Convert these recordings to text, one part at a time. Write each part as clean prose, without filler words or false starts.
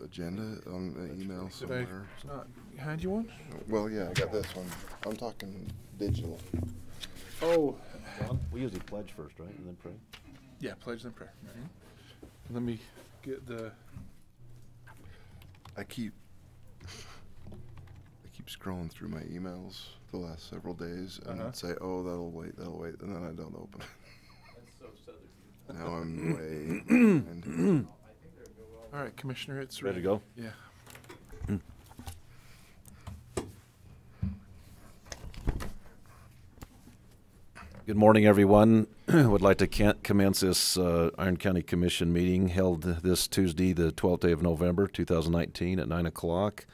agenda on the email Did somewhere. I not hand you one? Well, yeah, I got this one. I'm talking digital. Oh. John, we usually pledge first, right, and then pray? Yeah, pledge and prayer. Let me get the... I keep scrolling through my emails the last several days and say, "Oh, that'll wait," and then I don't open it. That's so southern. Now I'm way behind. All right, Commissioner, it's Ready to go? Yeah. Good morning, everyone. Would like to commence this Iron County Commission meeting held this Tuesday, the 12th day of November, 2019 at 9 o'clock.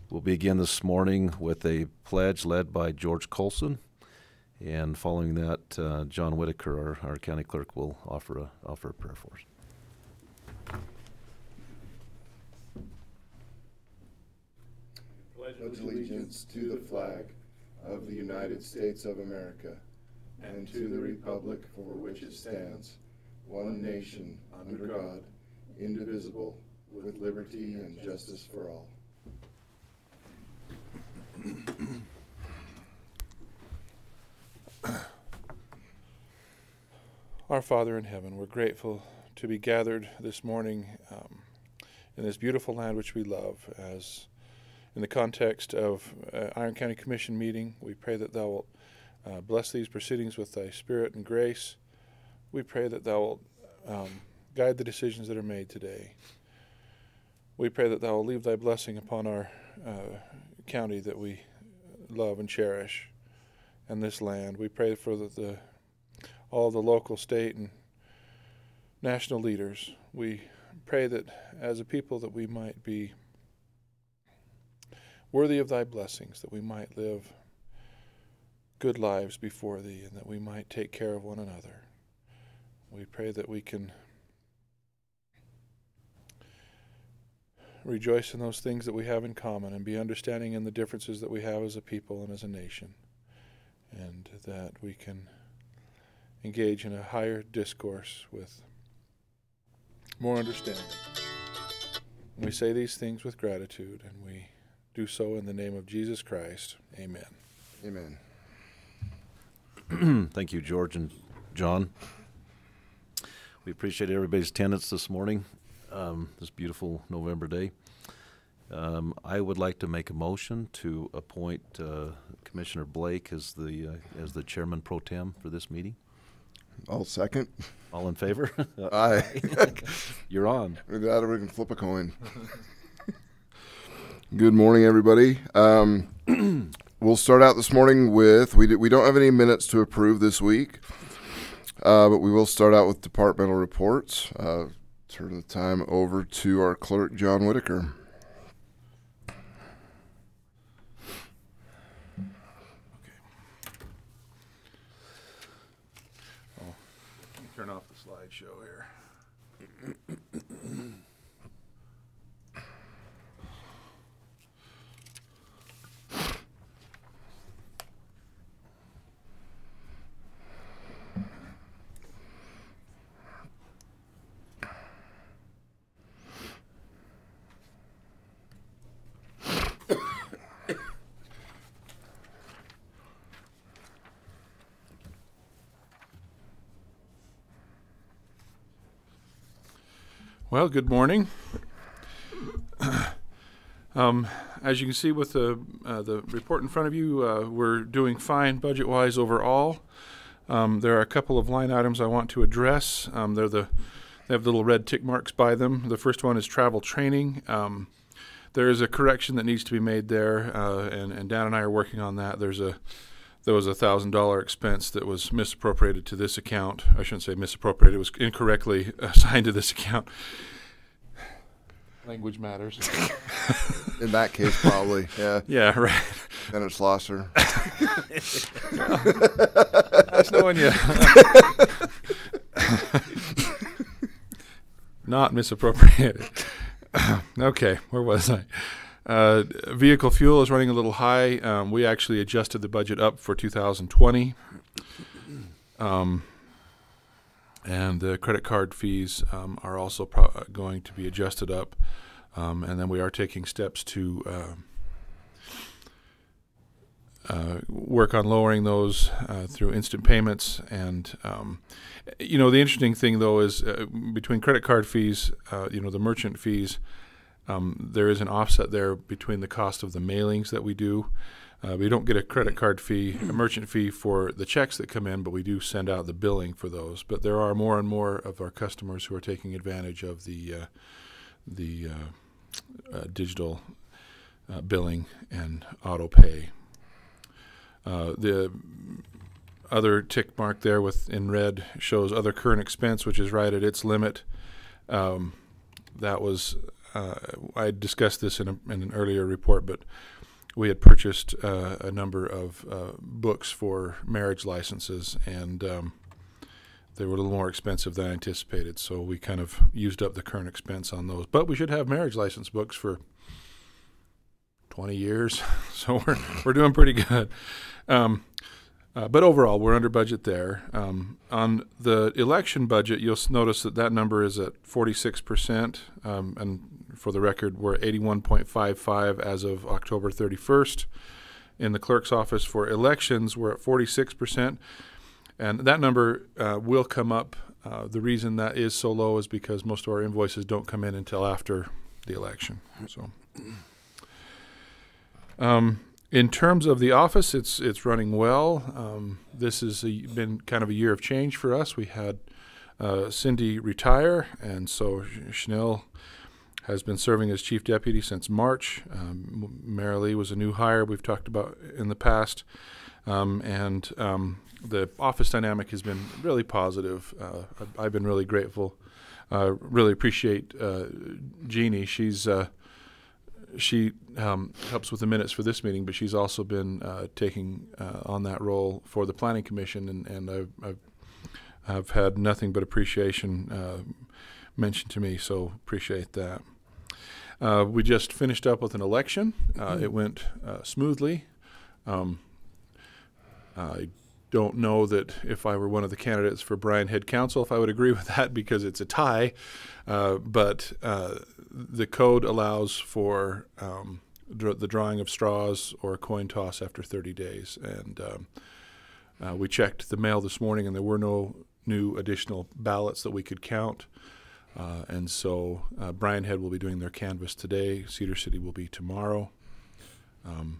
We'll begin this morning with a pledge led by George Colson, and following that, John Whitaker, our county clerk, will offer a prayer for us. Pledge allegiance to the flag of the United States of America and to the republic for which it stands, one nation, under God, indivisible, with liberty and justice for all. Our Father in heaven, we're grateful to be gathered this morning in this beautiful land which we love. As in the context of Iron County Commission meeting, we pray that Thou wilt bless these proceedings with Thy Spirit and grace. We pray that Thou wilt guide the decisions that are made today. We pray that Thou will leave Thy blessing upon our county that we love and cherish, and this land. We pray for all the local, state, and national leaders. We pray that as a people that we might be worthy of Thy blessings, that we might live good lives before Thee, and that we might take care of one another. We pray that we can rejoice in those things that we have in common and be understanding in the differences that we have as a people and as a nation, and that we can engage in a higher discourse with more understanding. We say these things with gratitude, and we do so in the name of Jesus Christ. Amen. Amen. Thank you, George and John. We appreciate everybody's attendance this morning, this beautiful November day. I would like to make a motion to appoint Commissioner Blake as the chairman pro tem for this meeting. I'll second. All in favor? Aye. You're on. With that, we can flip a coin. Good morning, everybody. We'll start out this morning with, we don't have any minutes to approve this week, but we will start out with departmental reports. Turn the time over to our clerk, John Whitaker. Turn off the slideshow here. Well, good morning. As you can see with the report in front of you, we're doing fine budget-wise overall. There are a couple of line items I want to address. They have little red tick marks by them. The first one is travel training. There is a correction that needs to be made there, and Dan and I are working on that. There was a $1,000 expense that was misappropriated to this account. I shouldn't say misappropriated. It was incorrectly assigned to this account. Language matters. In that case, probably, yeah. Yeah, right. Then it's Schlosser. That's knowing you. Not misappropriated. Okay, where was I? Vehicle fuel is running a little high. We actually adjusted the budget up for 2020. And the credit card fees are also going to be adjusted up And then we are taking steps to work on lowering those through instant payments. And, the interesting thing, though, is between credit card fees, the merchant fees, there is an offset there between the cost of the mailings that we do. We don't get a credit card fee, a merchant fee for the checks that come in, but we do send out the billing for those. But there are more and more of our customers who are taking advantage of the digital billing and auto pay. The other tick mark there in red shows other current expense, which is right at its limit. That was I discussed this in an earlier report, but we had purchased a number of books for marriage licenses, and they were a little more expensive than I anticipated, so we kind of used up the current expense on those. But we should have marriage license books for 20 years, so we're doing pretty good. But overall, we're under budget there. On the election budget, you'll notice that number is at 46%, and for the record, we're at 81.55 as of October 31st. In the clerk's office for elections, we're at 46%, and that number will come up. The reason that is so low is because most of our invoices don't come in until after the election. So, in terms of the office, it's running well. This has been kind of a year of change for us. We had Cindy retire, and so Chanel has been serving as chief deputy since March. Marilee was a new hire we've talked about in the past, and the office dynamic has been really positive. I've been really grateful. Really appreciate Jeannie. She helps with the minutes for this meeting, but she's also been taking on that role for the Planning Commission, and I've had nothing but appreciation mentioned to me, so appreciate that. We just finished up with an election. It went smoothly. I don't know that if I were one of the candidates for Bryan Head Council, if I would agree with that, because it's a tie, but the code allows for the drawing of straws or a coin toss after 30 days. And we checked the mail this morning, and there were no new additional ballots that we could count. And so Bryan Head will be doing their canvass today. Cedar City will be tomorrow. And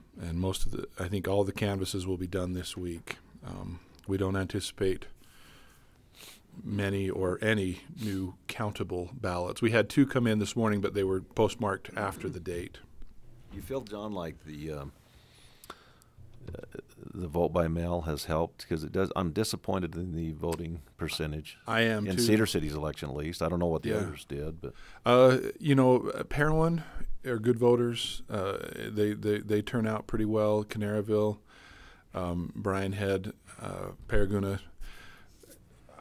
I think all the canvasses will be done this week. We don't anticipate many or any new countable ballots. We had 2 come in this morning, but they were postmarked after the date. You feel, John, like the vote by mail has helped? Because it does. I'm disappointed in the voting percentage. I am in too. Cedar City's election, at least. I don't know what the others did, but Parowan are good voters. They turn out pretty well. Canaryville, Bryan Head, Paraguna.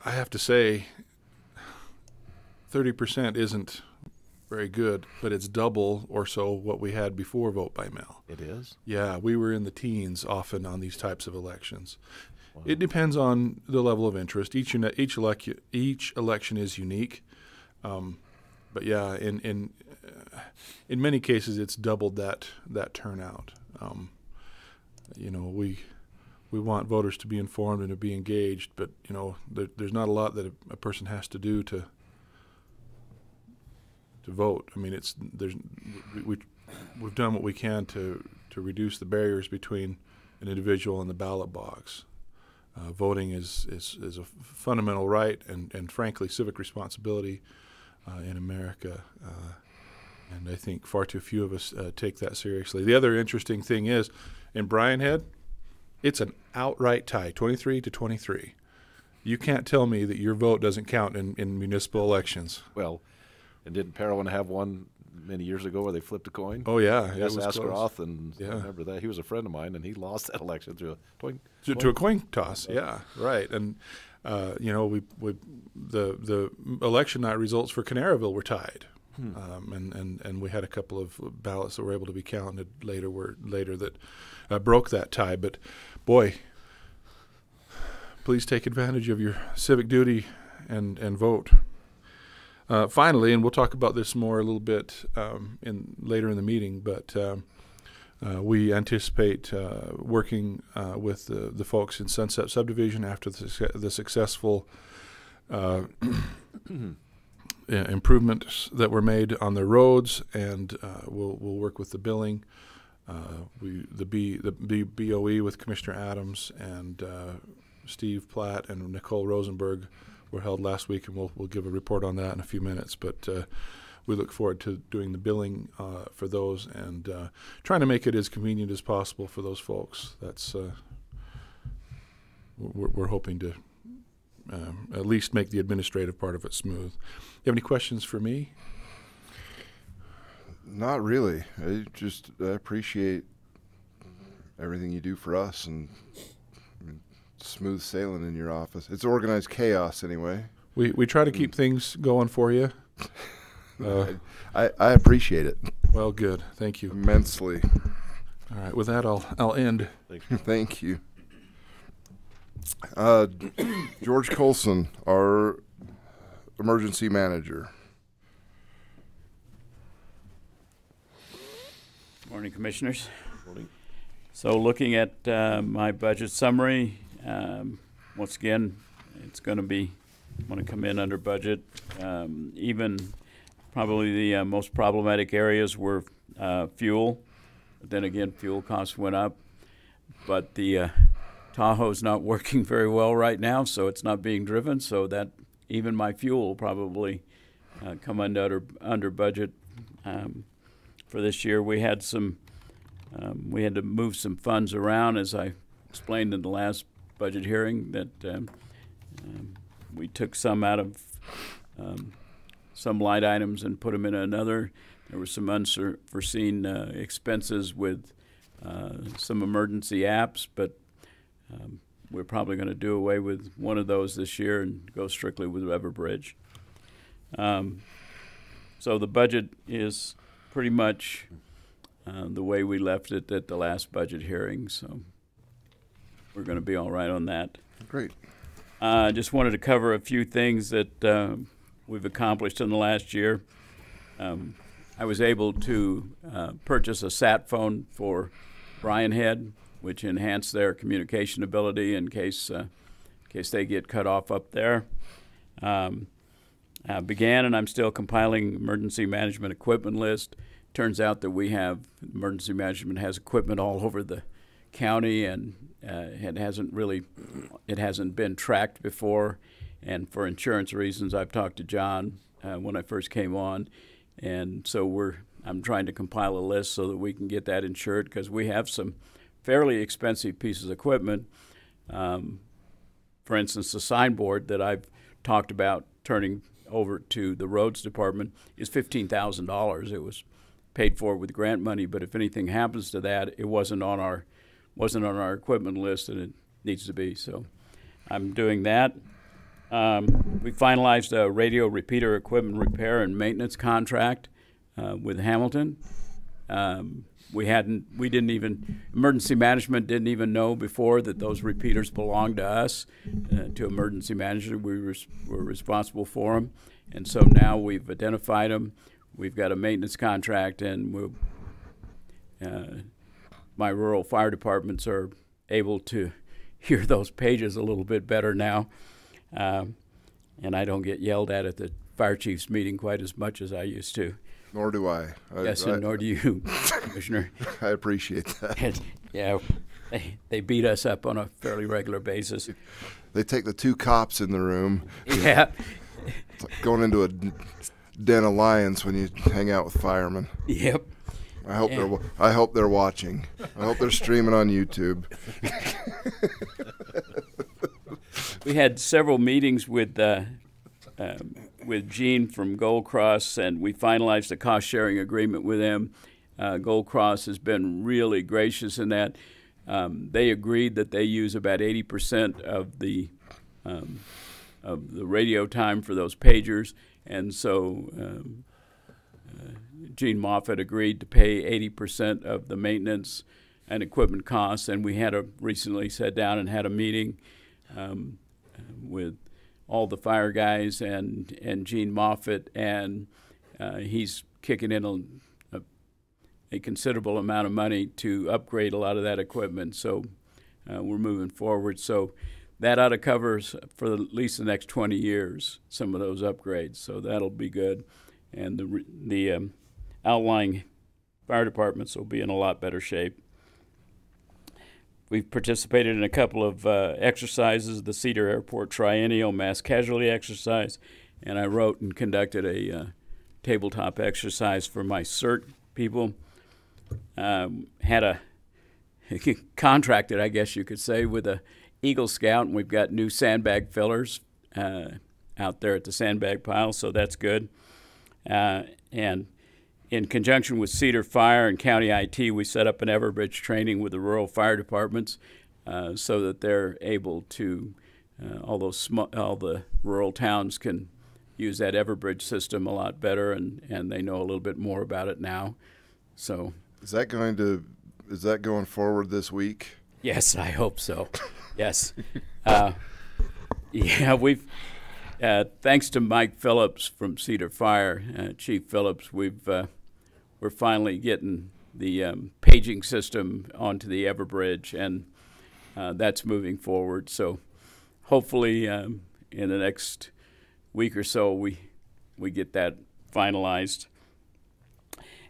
I have to say, 30% isn't very good, but it's double or so what we had before vote by mail. It is? Yeah, we were in the teens often on these types of elections. Wow. It depends on the level of interest. Each election is unique, but yeah, in many cases it's doubled that turnout. We want voters to be informed and to be engaged, but there's not a lot that a person has to do to vote. I mean, we've done what we can to reduce the barriers between an individual and the ballot box. Voting is a fundamental right and frankly civic responsibility in America, and I think far too few of us take that seriously. The other interesting thing is, in Bryan Head, it's an outright tie, 23-23. You can't tell me that your vote doesn't count in municipal elections. Well, and didn't Parowan have one many years ago where they flipped a coin? Oh, yeah. Yes, Askeroth, and I remember that. He was a friend of mine, and he lost that election through a coin. To a coin toss, yeah, right. And, the election night results for Canaryville were tied. And we had a couple of ballots that were able to be counted later that broke that tie. But boy, please take advantage of your civic duty and vote. Finally, and we'll talk about this more a little bit later in the meeting, but we anticipate working with the folks in Sunset Subdivision after the successful improvements that were made on their roads, and we'll work with the billing. The BOE with Commissioner Adams and Steve Platt and Nicole Rosenberg were held last week, and we'll give a report on that in a few minutes. But we look forward to doing the billing for those and trying to make it as convenient as possible for those folks. That's we're hoping to at least make the administrative part of it smooth. You have any questions for me? Not really. I appreciate everything you do for us, and smooth sailing in your office. It's organized chaos anyway. We try to keep things going for you. I appreciate it. Well, good. Thank you. Immensely. All right. With that, I'll end. Thank you. George Colson, our emergency manager. Morning, Commissioners. Morning. So looking at my budget summary, once again, it's going to be, I'm going to come in under budget. Even probably the most problematic areas were fuel. But then again, fuel costs went up. But the Tahoe's not working very well right now, so it's not being driven. So that even my fuel will probably come under budget. For this year, we had to move some funds around, as I explained in the last budget hearing, that we took some out of some line items and put them in another. There were some unforeseen expenses with some emergency apps, but we're probably going to do away with one of those this year and go strictly with Everbridge. So the budget is pretty much the way we left it at the last budget hearing, so we're going to be all right on that. Great. I just wanted to cover a few things that we've accomplished in the last year. I was able to purchase a sat phone for Bryan Head, which enhanced their communication ability in case they get cut off up there. Began, and I'm still compiling emergency management equipment list. Turns out that emergency management has equipment all over the county, and it hasn't been tracked before. And for insurance reasons, I've talked to John when I first came on, and so I'm trying to compile a list so that we can get that insured, because we have some fairly expensive pieces of equipment. For instance, the signboard that I've talked about turning over to the roads department is $15,000. It was paid for with grant money, but if anything happens to that, it wasn't on our equipment list, and it needs to be. So I'm doing that. We finalized a radio repeater equipment repair and maintenance contract with Hamilton. Emergency management didn't even know before that those repeaters belonged to us, to emergency management. We were responsible for them, and so now we've identified them. We've got a maintenance contract, and my rural fire departments are able to hear those pages a little bit better now, and I don't get yelled at the fire chiefs meeting quite as much as I used to. Nor do I. Yes, and nor do you, Commissioner. I appreciate that. Yeah, they beat us up on a fairly regular basis. They take the two cops in the room. Yeah. It's like going into a den of lions when you hang out with firemen. Yep. I hope they're watching. I hope they're streaming on YouTube. We had several meetings with Gene from Gold Cross, and we finalized a cost-sharing agreement with them. Gold Cross has been really gracious in that. They agreed that they use about 80% of the radio time for those pagers, and so Gene Moffitt agreed to pay 80% of the maintenance and equipment costs, and we recently sat down and had a meeting with all the fire guys and Gene Moffitt, and he's kicking in a considerable amount of money to upgrade a lot of that equipment. So we're moving forward. So that ought to cover for at least the next 20 years some of those upgrades. So that'll be good, and the outlying fire departments will be in a lot better shape. We've participated in a couple of exercises, the Cedar Airport Triennial Mass Casualty Exercise, and I wrote and conducted a tabletop exercise for my CERT people. Had a contracted, I guess you could say, with a Eagle Scout, and we've got new sandbag fillers out there at the sandbag pile, so that's good. And in conjunction with Cedar Fire and County IT, we set up an Everbridge training with the rural fire departments so that they're able to, all the rural towns can use that Everbridge system a lot better, and they know a little bit more about it now. So is that going forward this week? Yes, I hope so. Yes. Yeah, we've thanks to Mike Phillips from Cedar Fire, Chief Phillips, we're finally getting the paging system onto the Everbridge, and that's moving forward. So hopefully in the next week or so we get that finalized.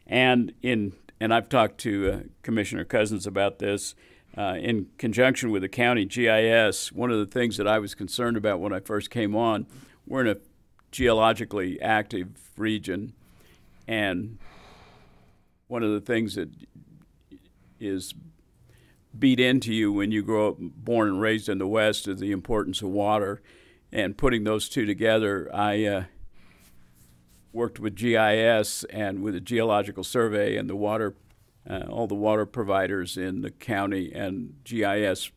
And I've talked to Commissioner Cousins about this. In conjunction with the county GIS, one of the things that I was concerned about when I first came on, we're in a geologically active region, and one of the things that is beat into you when you grow up born and raised in the West is the importance of water. And putting those two together, I worked with GIS and with the Geological Survey and the water, all the water providers in the county, and GIS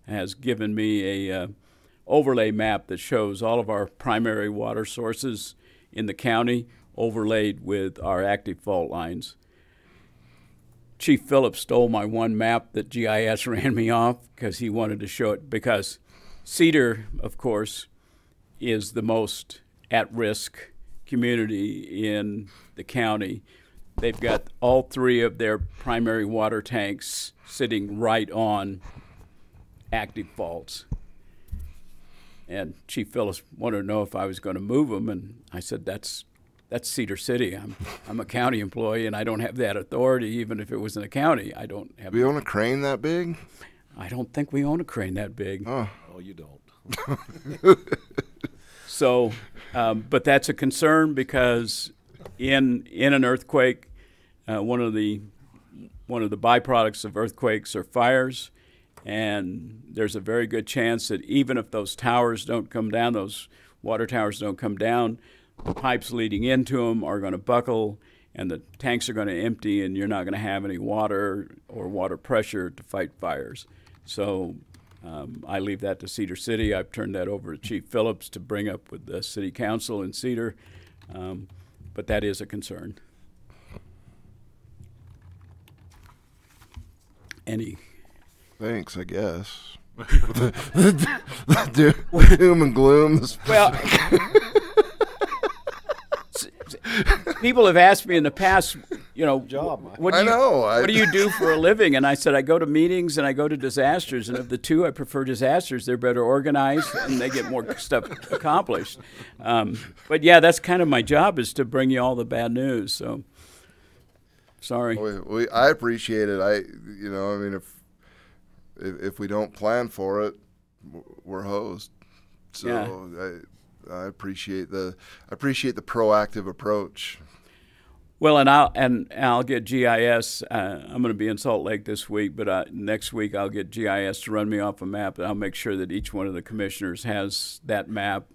has given me a overlay map that shows all of our primary water sources in the county overlaid with our active fault lines. Chief Phillips stole my one map that GIS ran me off because he wanted to show it, because Cedar, of course, is the most at-risk community in the county. They've got all three of their primary water tanks sitting right on active faults. And Chief Phillips wanted to know if I was going to move them, and I said, that's Cedar City. I'm a county employee, and I don't have that authority. Even if it was in the county, I don't have. Do we own a crane that big? I don't think we own a crane that big. Oh, you don't. So, but that's a concern, because in an earthquake, one of the byproducts of earthquakes are fires, and there's a very good chance that even if those towers don't come down, those water towers don't come down, the pipes leading into them are going to buckle, and the tanks are going to empty, and you're not going to have any water or water pressure to fight fires. So I leave that to Cedar City. I've turned that over to Chief Phillips to bring up with the City Council in Cedar, but that is a concern. Any? Thanks, I guess. the doom and gloom. Well, people have asked me in the past, what do you do for a living? And I said, I go to meetings and I go to disasters. And of the two, I prefer disasters. They're better organized and they get more stuff accomplished. But yeah, that's kind of my job, is to bring you all the bad news. So, sorry. I appreciate it. If we don't plan for it, we're hosed. So yeah. I appreciate the proactive approach. Well, and I'll get GIS. I'm going to be in Salt Lake this week, but next week I'll get GIS to run me off a map, and I'll make sure that each one of the commissioners has that map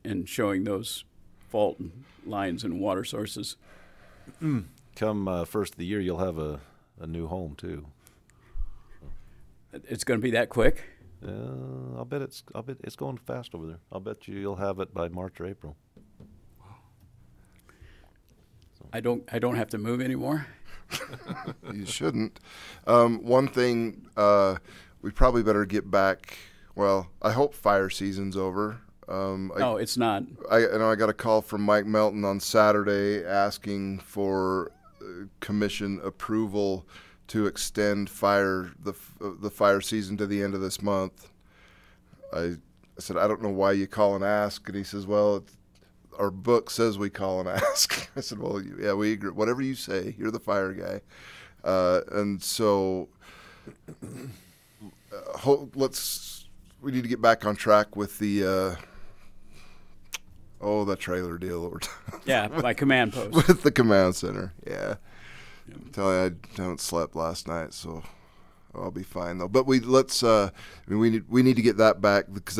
and showing those fault lines and water sources. Come first of the year, you'll have a new home too. It's going to be that quick? I'll bet it's going fast over there. I'll bet you'll have it by March or April. So. I don't have to move anymore. You shouldn't. One thing we probably better get back. Well, I hope fire season's over. No, it's not. I know I got a call from Mike Melton on Saturday asking for commission approval to extend the fire season to the end of this month. I said, I don't know why you call and ask, and he says, well, our book says we call and ask. I said, well, yeah, we agree. Whatever you say, you're the fire guy. And so we need to get back on track with the trailer deal that we're talking Yeah, by command post. with the command center. Yeah. I'm telling you, I haven't slept last night, so I'll be fine though. But we need to get that back, because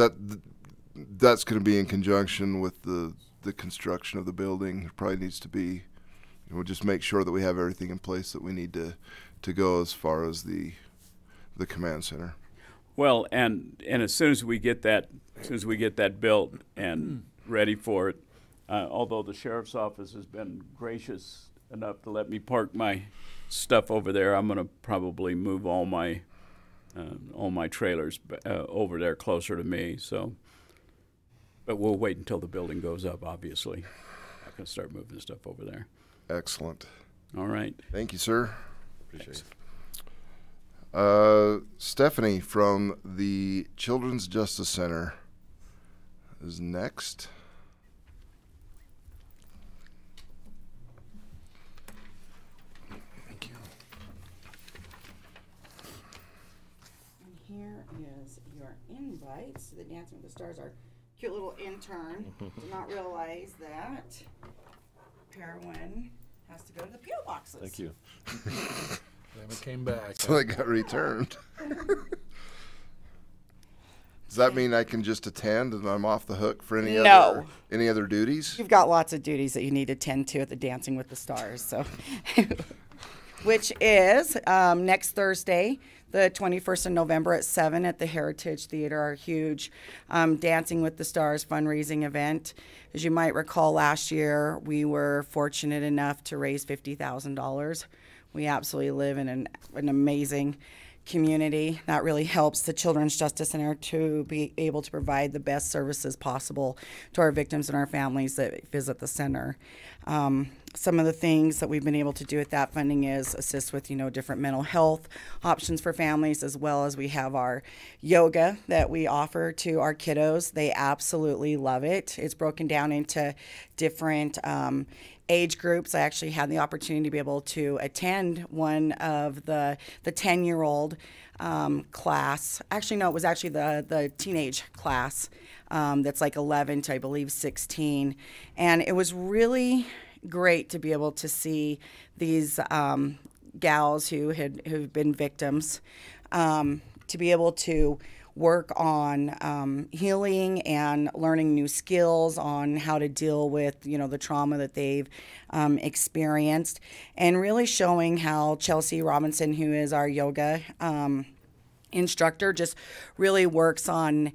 that's going to be in conjunction with the construction of the building. It probably needs to be, we'll just make sure that we have everything in place that we need to go as far as the command center. Well, and as soon as we get that built and ready for it, although the sheriff's office has been gracious enough to let me park my stuff over there, I'm going to probably move all my trailers over there closer to me. So, but we'll wait until the building goes up. Obviously, I can start moving stuff over there. Excellent. All right. Thank you, sir. Appreciate it. Stephanie from the Children's Justice Center is next. Thank you. And here is your invites to the Dancing with the Stars. Our cute little intern did not realize that Perwin has to go to the P.O. boxes. Thank you. Then it came back. So they got returned. Does that mean I can just attend and I'm off the hook for any other duties? You've got lots of duties that you need to tend to at the Dancing with the Stars. So, which is next Thursday, the 21st of November at 7 at the Heritage Theater, our huge Dancing with the Stars fundraising event. As you might recall, last year we were fortunate enough to raise $50,000. We absolutely live in an amazing community. That really helps the Children's Justice Center to be able to provide the best services possible to our victims and our families that visit the center. Some of the things that we've been able to do with that funding is assist with, different mental health options for families, as well as we have our yoga that we offer to our kiddos. They absolutely love it. It's broken down into different age groups. I actually had the opportunity to be able to attend one of the 10-year-old class. Actually, no, it was actually the teenage class that's like 11 to, I believe, 16. And it was really great to be able to see these gals who've been victims to be able to work on healing and learning new skills on how to deal with, the trauma that they've experienced, and really showing how Chelsea Robinson, who is our yoga instructor, just really works on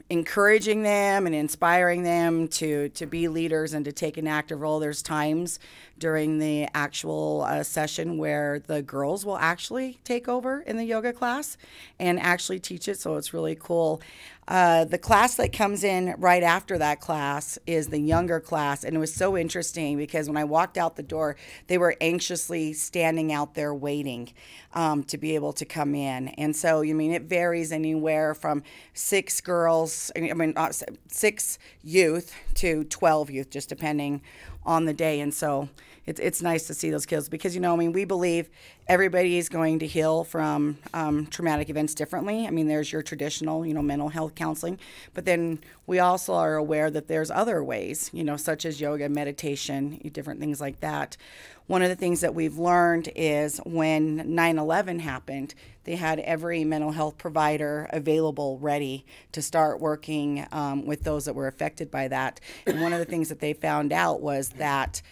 encouraging them and inspiring them to be leaders and to take an active role. There's times during the actual session where the girls will actually take over in the yoga class and actually teach it, so it's really cool. The class that comes in right after that class is the younger class, and it was so interesting because when I walked out the door, they were anxiously standing out there waiting to be able to come in. And so, it varies anywhere from 6 youth to 12 youth, just depending on the day. And so it's nice to see those kids because, we believe everybody is going to heal from traumatic events differently. There's your traditional, mental health counseling, but then we also are aware that there's other ways, such as yoga, meditation, different things like that. One of the things that we've learned is when 9/11 happened, they had every mental health provider available, ready to start working with those that were affected by that. And one of the things that they found out was that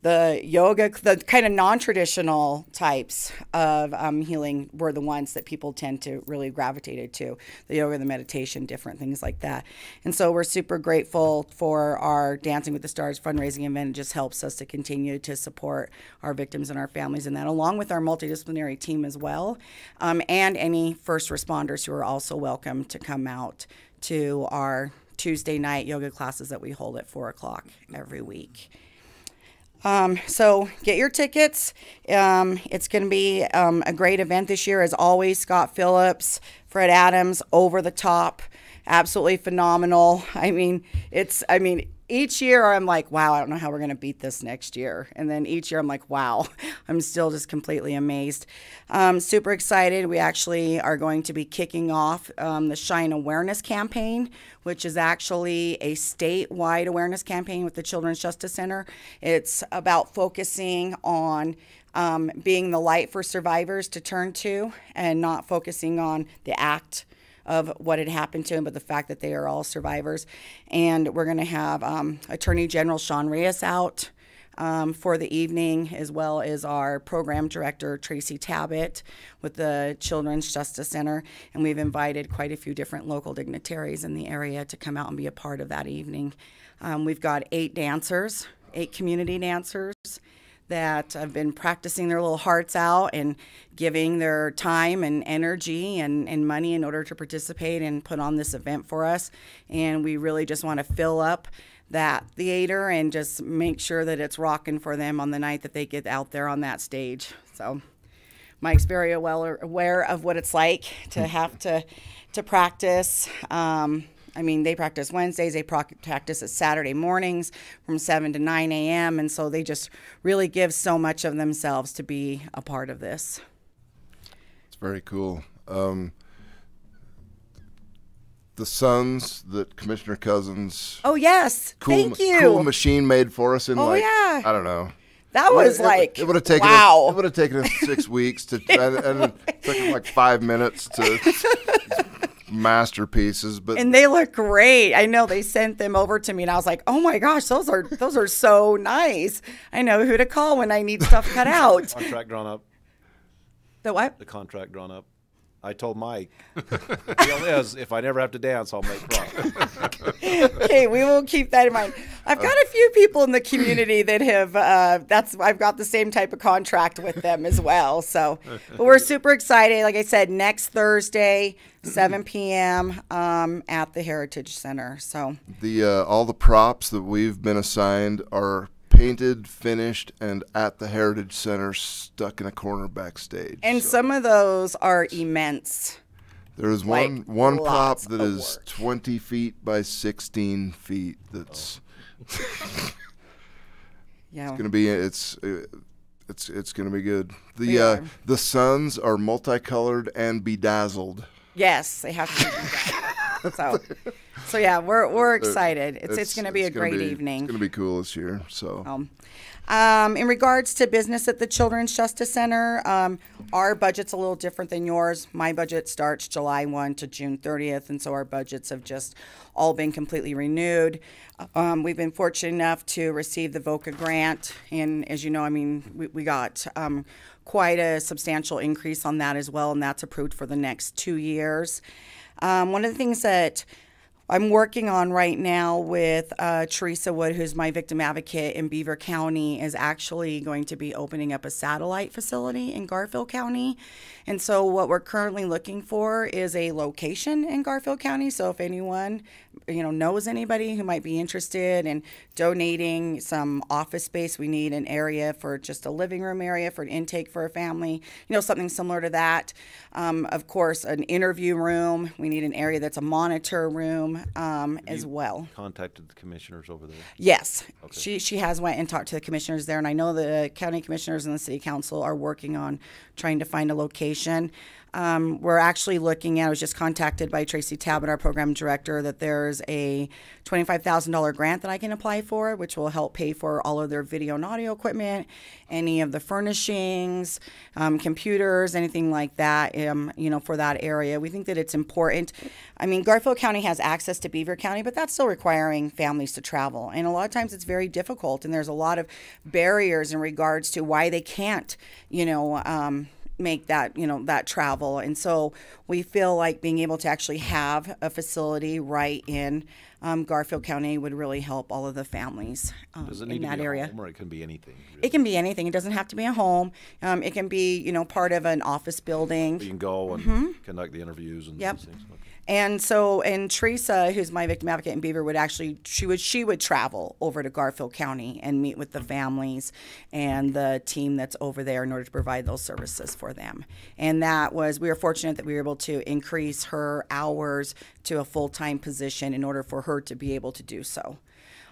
the yoga, the kind of non-traditional types of healing were the ones that people tend to really gravitate to. The yoga, the meditation, different things like that. And so we're super grateful for our Dancing with the Stars fundraising event. It just helps us to continue to support our victims and our families in that, along with our multidisciplinary team as well, and any first responders who are also welcome to come out to our Tuesday night yoga classes that we hold at 4 o'clock every week. So get your tickets. It's going to be a great event this year. As always, Scott Phillips, Fred Adams, over the top, absolutely phenomenal. Each year I'm like, wow, I don't know how we're going to beat this next year. And then each year I'm like, wow, I'm still just completely amazed. Super excited. We actually are going to be kicking off the Shine Awareness Campaign, which is actually a statewide awareness campaign with the Children's Justice Center. It's about focusing on being the light for survivors to turn to and not focusing on the act of what had happened to them, but the fact that they are all survivors. And we're going to have Attorney General Sean Reyes out for the evening, as well as our program director, Tracy Tabbitt, with the Children's Justice Center. And we've invited quite a few different local dignitaries in the area to come out and be a part of that evening. We've got 8 community dancers that have been practicing their little hearts out and giving their time and energy and money in order to participate and put on this event for us. And we really just want to fill up that theater and just make sure that it's rocking for them on the night that they get out there on that stage. So Mike's very well aware of what it's like to have to practice. They practice Wednesdays, they practice at Saturday mornings from 7 to 9 a.m. And so they just really give so much of themselves to be a part of this. It's very cool. The Suns that Commissioner Cousins. Oh, yes. Thank you. Cool machine made for us in yeah. I don't know. That was it would have taken wow. It would have taken us 6 weeks to, and it took them like 5 minutes to masterpieces. And they look great. I know they sent them over to me, and I was like, oh my gosh, those are so nice. I know who to call when I need stuff cut out. Contract drawn up. The what? The contract drawn up. I told Mike, the deal is, if I never have to dance, I'll make profit. Okay, we will keep that in mind. I've got a few people in the community that have, I've got the same type of contract with them as well. So, but we're super excited. Like I said, next Thursday, 7 p.m. At the Heritage Center. So all the props that we've been assigned are painted, finished, and at the Heritage Center, stuck in a corner backstage. And some of those are immense. There is one prop that is 20 feet by 16 feet. That's yeah. It's gonna be good. The Suns are multicolored and bedazzled. Yes, they have to be bedazzled. So yeah, we're excited. It's going to be a great evening. It's going to be cool this year. So, in regards to business at the Children's Justice Center, our budget's a little different than yours. My budget starts July 1 to June 30th, and so our budgets have just all been completely renewed. We've been fortunate enough to receive the VOCA grant, and as you know, we got quite a substantial increase on that as well, and that's approved for the next 2 years. One of the things that I'm working on right now with Teresa Wood, who's my victim advocate in Beaver County, is actually going to be opening up a satellite facility in Garfield County. And so what we're currently looking for is a location in Garfield County. So if anyone, knows anybody who might be interested in donating some office space, we need an area for just a living room area for an intake for a family, something similar to that. Of course, an interview room. We need an area that's a monitor room as well. Contacted the commissioners over there? Yes. Okay. She has went and talked to the commissioners there, and I know the county commissioners and the city council are working on trying to find a location. We're actually looking at, I was just contacted by Tracy Tabbitt, our program director, that there's a $25,000 grant that I can apply for, which will help pay for all of their video and audio equipment, any of the furnishings, computers, anything like that, for that area. We think that it's important. Garfield County has access to Beaver County, but that's still requiring families to travel. And a lot of times it's very difficult, and there's a lot of barriers in regards to why they can't, make that, that travel. And so we feel like being able to actually have a facility right in Garfield County would really help all of the families in that area. Home, or it can be anything? Really? It can be anything. It doesn't have to be a home. It can be, part of an office building. You can go and conduct the interviews and these things. Okay. And so, and Teresa, who's my victim advocate in Beaver, would actually, she would travel over to Garfield County and meet with the families and the team that's over there in order to provide those services for them. And we were fortunate that we were able to increase her hours to a full-time position in order for her to be able to do so.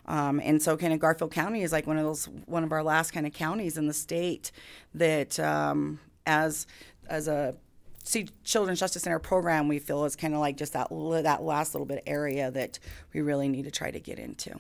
And so kind of Garfield County is like one of our last kind of counties in the state that, as a Children's Justice Center program, we feel is kind of like just that last little bit of area that we really need to try to get into.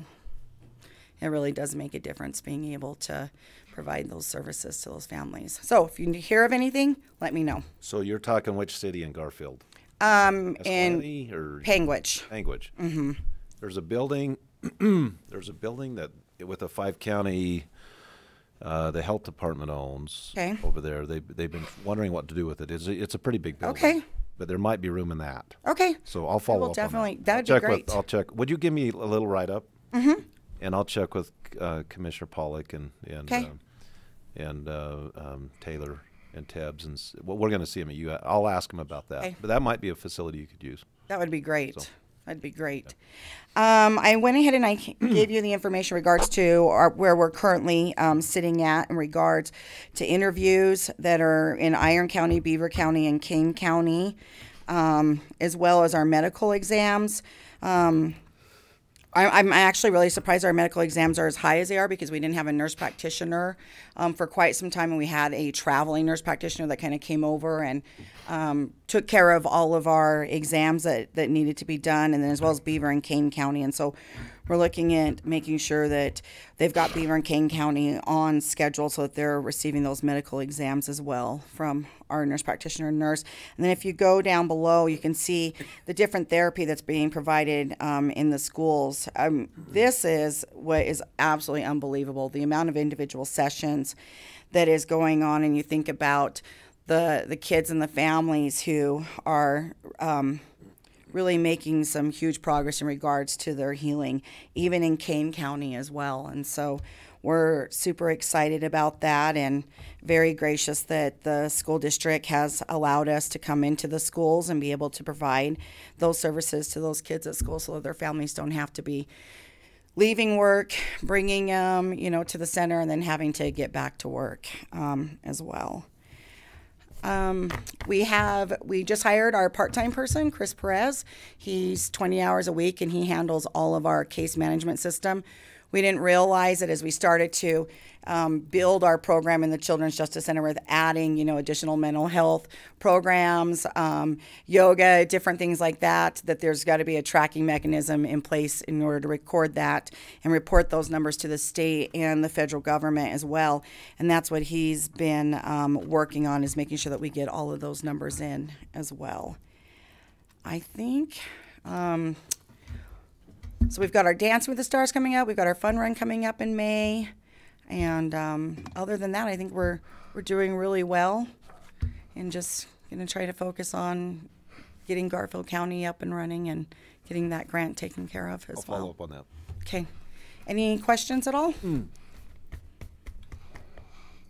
It really does make a difference being able to provide those services to those families. So if you hear of anything, let me know. So you're talking which city in Garfield? In Escalante or Panguitch. Panguitch. Mm-hmm. There's a building. There's a building that with a 5-county. The health department owns over there. They've been wondering what to do with it. It's a pretty big building. Okay. But there might be room in that. Okay. So I'll follow up definitely. on that. That'd be great. I'll check. Would you give me a little write-up? Mm-hmm. And I'll check with Commissioner Pollock and Taylor and Tebbs, and we're going to see him at UAS. I'll ask him about that. Okay. But that might be a facility you could use. That would be great. So. That'd be great. I went ahead and I gave you the information in regards to where we're currently sitting at in regards to interviews that are in Iron County, Beaver County, and Kane County, as well as our medical exams. I'm actually really surprised our medical exams are as high as they are because we didn't have a nurse practitioner for quite some time, and we had a traveling nurse practitioner that kind of came over and took care of all of our exams that needed to be done, and then as well as Beaver and Kane County. And so we're looking at making sure that they've got Beaver and Kane County on schedule so that they're receiving those medical exams as well from our nurse practitioner and nurse. And then if you go down below, you can see the different therapy that's being provided in the schools. This is what is absolutely unbelievable, the amount of individual sessions that is going on. And you think about the kids and the families who are really making some huge progress in regards to their healing, even in Kane County as well. And so we're super excited about that and very gracious that the school district has allowed us to come into the schools and be able to provide those services to those kids at school so that their families don't have to be leaving work, bringing them, to the center and then having to get back to work as well. We just hired our part-time person, Chris Perez. He's 20 hours a week and he handles all of our case management system. We didn't realize that as we started to build our program in the Children's Justice Center with adding, additional mental health programs, yoga, different things like that there's got to be a tracking mechanism in place in order to record that and report those numbers to the state and the federal government as well. And that's what he's been working on, is making sure that we get all of those numbers in as well. I think... So we've got our Dancing with the Stars coming up. We've got our fun run coming up in May. And other than that, I think we're doing really well and just going to try to focus on getting Garfield County up and running and getting that grant taken care of as well. I'll follow up on that. Okay. Any questions at all?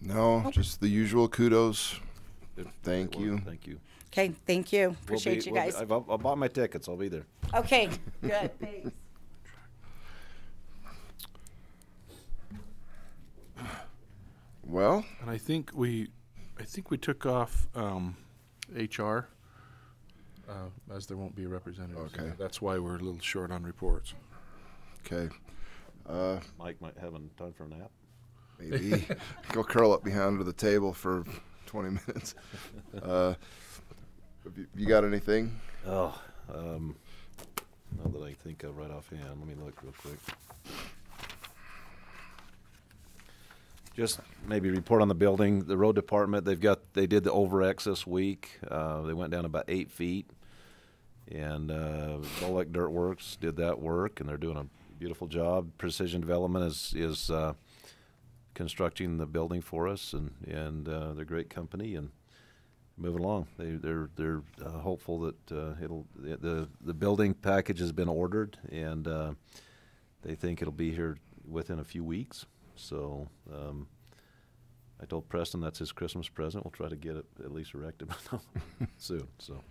No, just the usual kudos. Thank you. Thank you. Okay, thank you. Appreciate you guys. I bought my tickets. I'll be there. Okay, good. Thanks. Well, And I think we took off HR as there won't be a representative. Okay. That's why we're a little short on reports. okay. Mike might have time for a nap. Maybe go curl up behind the table for 20 minutes. You got anything? Oh, not that I think of right offhand. Let me look real quick. Just maybe report on the building. The road department, they did the over-X this week. They went down about 8 feet. And Bolek Dirt Works did that work, and they're doing a beautiful job. Precision Development is constructing the building for us, and they're a great company and moving along. They're hopeful that the building package has been ordered, and they think it'll be here within a few weeks. So I told Preston that's his Christmas present. We'll try to get it at least erected soon. So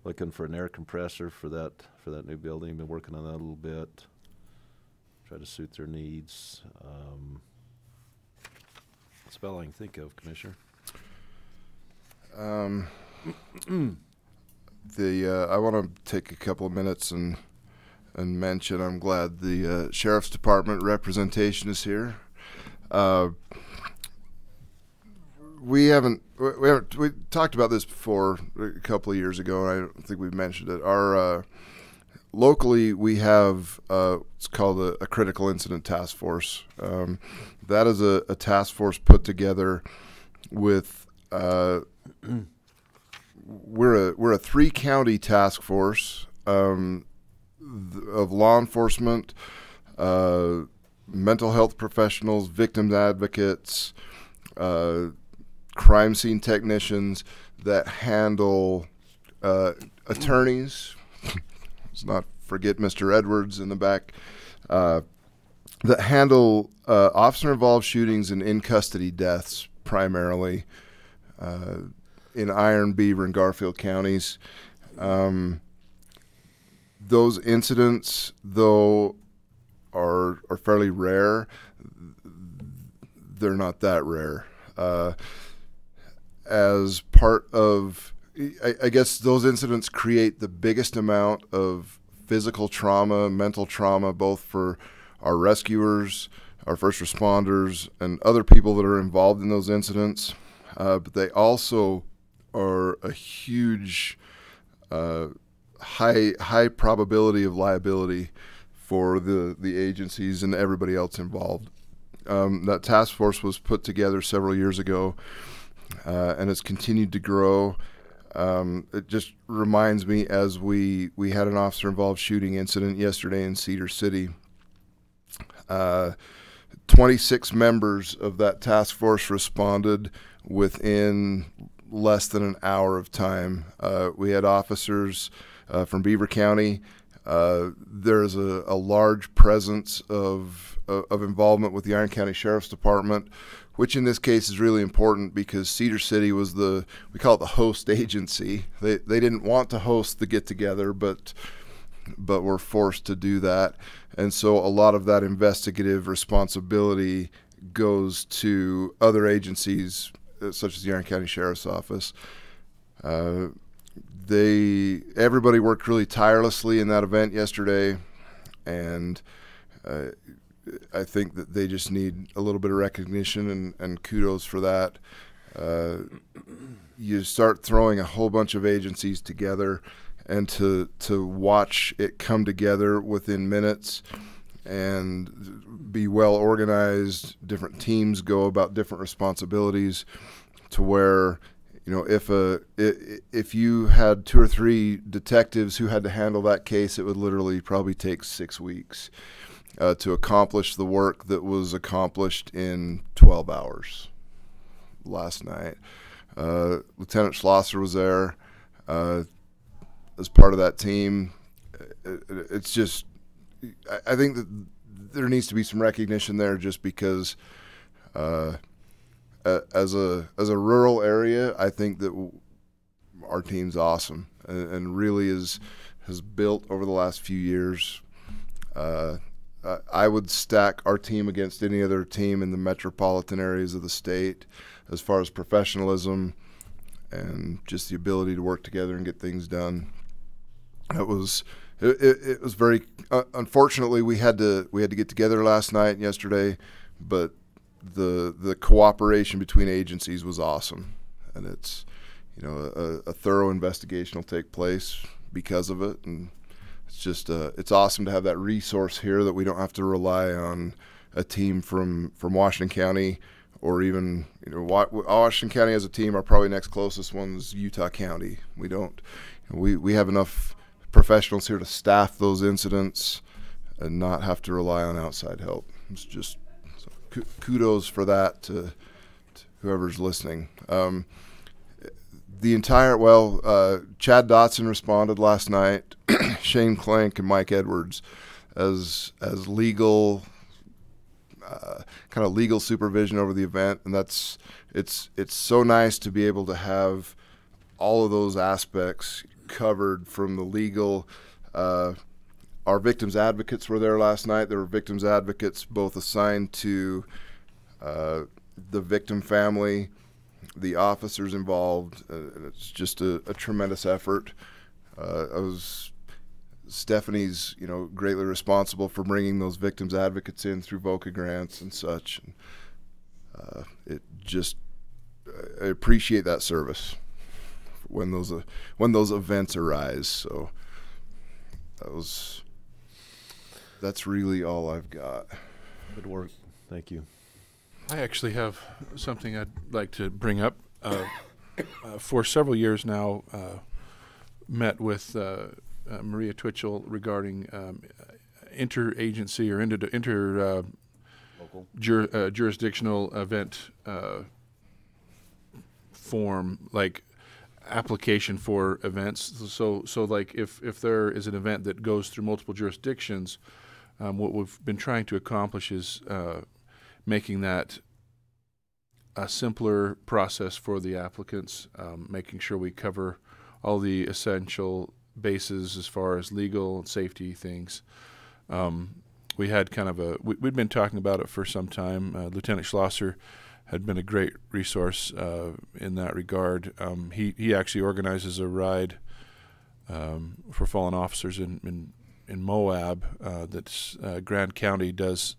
looking for an air compressor for that new building. Been working on that a little bit. Try to suit their needs. That's about all I can think of, Commissioner. I want to take a couple of minutes and mention I'm glad the Sheriff's Department representation is here. We talked about this before a couple of years ago, and I don't think we've mentioned it. Our locally, we have it's called a critical incident task force. That is a task force put together with we're a 3-county task force of law enforcement, mental health professionals, victims advocates, crime scene technicians that handle attorneys. Let's not forget Mr. Edwards in the back, that handle officer-involved shootings and in-custody deaths primarily in Iron, Beaver, and Garfield counties. Those incidents, though, are fairly rare. They're not that rare. As part of, I guess those incidents create the biggest amount of physical trauma, mental trauma, both for our rescuers, our first responders, and other people that are involved in those incidents. But they also are a huge, high probability of liability for the agencies and everybody else involved. That task force was put together several years ago, and it's continued to grow. It just reminds me, as we had an officer-involved shooting incident yesterday in Cedar City. 26 members of that task force responded within less than an hour of time. We had officers from Beaver County. There's a large presence of involvement with the Iron County Sheriff's Department, which in this case is really important because Cedar City was we call it the host agency. They didn't want to host the get-together, but were forced to do that. And so a lot of that investigative responsibility goes to other agencies, such as the Iron County Sheriff's Office. Everybody worked really tirelessly in that event yesterday, and I think that they just need a little bit of recognition and kudos for that. You start throwing a whole bunch of agencies together, and to watch it come together within minutes and be well organized, different teams go about different responsibilities, to where, you know, if you had 2 or 3 detectives who had to handle that case, it would literally probably take 6 weeks to accomplish the work that was accomplished in 12 hours last night. Lieutenant Schlosser was there as part of that team. It's just, I think that there needs to be some recognition there, just because as a rural area, I think that our team's awesome and really has built over the last few years. I would stack our team against any other team in the metropolitan areas of the state as far as professionalism and just the ability to work together and get things done. It was very unfortunately we had to get together last night and yesterday, but the cooperation between agencies was awesome, and it's, you know, a thorough investigation will take place because of it, and it's just it's awesome to have that resource here, that we don't have to rely on a team from Washington County, or even, you know, Washington County as a team. Our probably next closest one's Utah County. We have enough professionals here to staff those incidents and not have to rely on outside help. It's just kudos for that to whoever's listening. Chad Dotson responded last night, Shane Clank and Mike Edwards as legal kind of legal supervision over the event, and it's so nice to be able to have all of those aspects covered from the legal. Our victims advocates were there last night. There were victims advocates both assigned to the victim family, the officers involved. It's just a tremendous effort. Stephanie,'s greatly responsible for bringing those victims advocates in through VOCA grants and such. I appreciate that service when those events arise. So that's really all I've got. Good work. Thank you. I actually have something I'd like to bring up. For several years now, met with Maria Twitchell regarding interagency or jurisdictional event form, like application for events. So like if there is an event that goes through multiple jurisdictions, what we've been trying to accomplish is making that a simpler process for the applicants, making sure we cover all the essential bases as far as legal and safety things. We had kind of we'd been talking about it for some time. Lieutenant Schlosser had been a great resource in that regard. He actually organizes a ride for fallen officers in Moab. That's Grand County does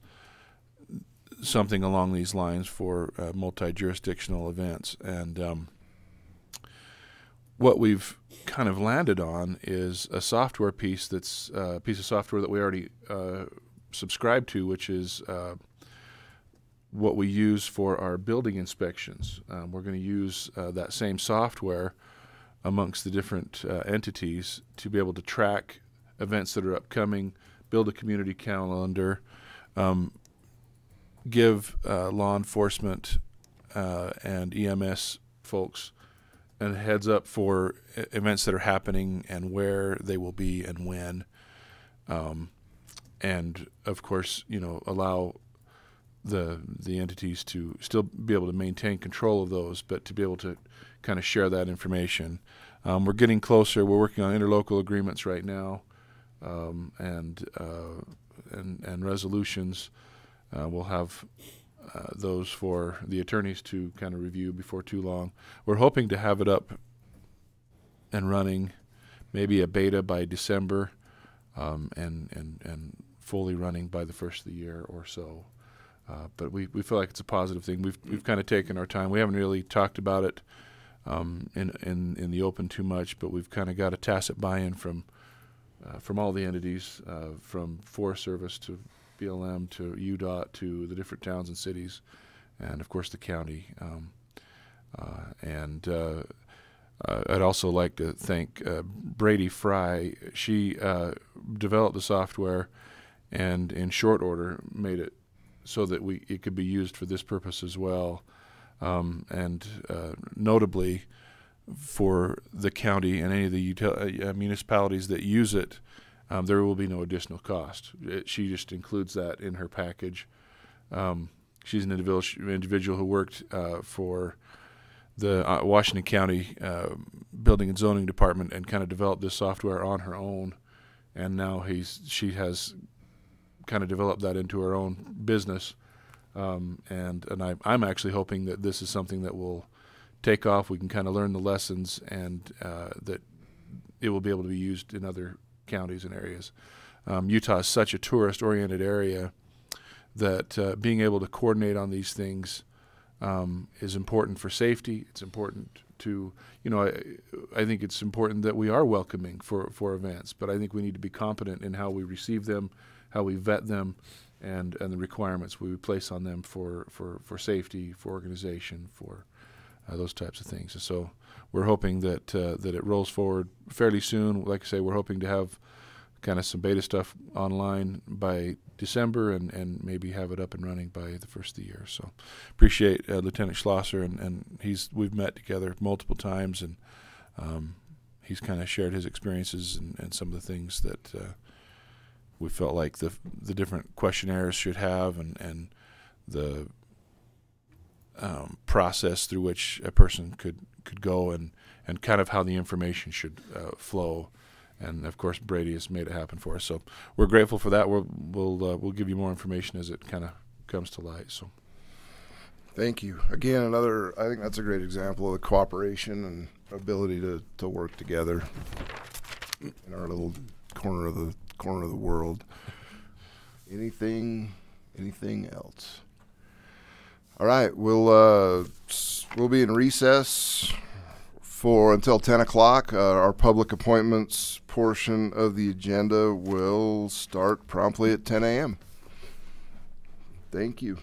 something along these lines for multi-jurisdictional events. And what we've kind of landed on is a software piece that's a piece of software that we already subscribe to, which is what we use for our building inspections. We're going to use that same software amongst the different entities to be able to track events that are upcoming, build a community calendar, give law enforcement and EMS folks a heads up for events that are happening and where they will be and when. And of course, allow the entities to still be able to maintain control of those, but to be able to kind of share that information. We're getting closer. We're working on interlocal agreements right now, and resolutions. We'll have those for the attorneys to kind of review before too long. We're hoping to have it up and running, maybe a beta by December, and fully running by the first of the year or so. But we feel like it's a positive thing. We've kind of taken our time. We haven't really talked about it in the open too much, but we've kind of got a tacit buy-in from all the entities, from Forest Service to BLM to UDOT to the different towns and cities, and of course the county. I'd also like to thank Brady Fry. She developed the software and in short order made it so that it could be used for this purpose as well. And notably for the county and any of the municipalities that use it, there will be no additional cost. She just includes that in her package. She's an individual who worked for the Washington County Building and Zoning Department and kind of developed this software on her own, and now she has kind of developed that into her own business. And I'm actually hoping that this is something that will take off. We can kind of learn the lessons, and that it will be able to be used in other counties and areas. Utah is such a tourist-oriented area that being able to coordinate on these things is important for safety. It's important to, I think it's important that we are welcoming for events, but I think we need to be competent in how we receive them, how we vet them, and the requirements we place on them for safety, for organization, for those types of things. And so we're hoping that it rolls forward fairly soon. Like I say, we're hoping to have kind of some beta stuff online by December and maybe have it up and running by the first of the year. So appreciate Lieutenant Schlosser, and we've met together multiple times, and he's kind of shared his experiences and some of the things that we felt like the different questionnaires should have, and the process through which a person could go and kind of how the information should flow. And of course, Brady has made it happen for us. So we're grateful for that. We'll give you more information as it kind of comes to light. So Thank you. Again, I think that's a great example of the cooperation and ability to work together in our little corner of the world. Anything else? All right, we'll be in recess until 10 o'clock. Our public appointments portion of the agenda will start promptly at 10 a.m. Thank you.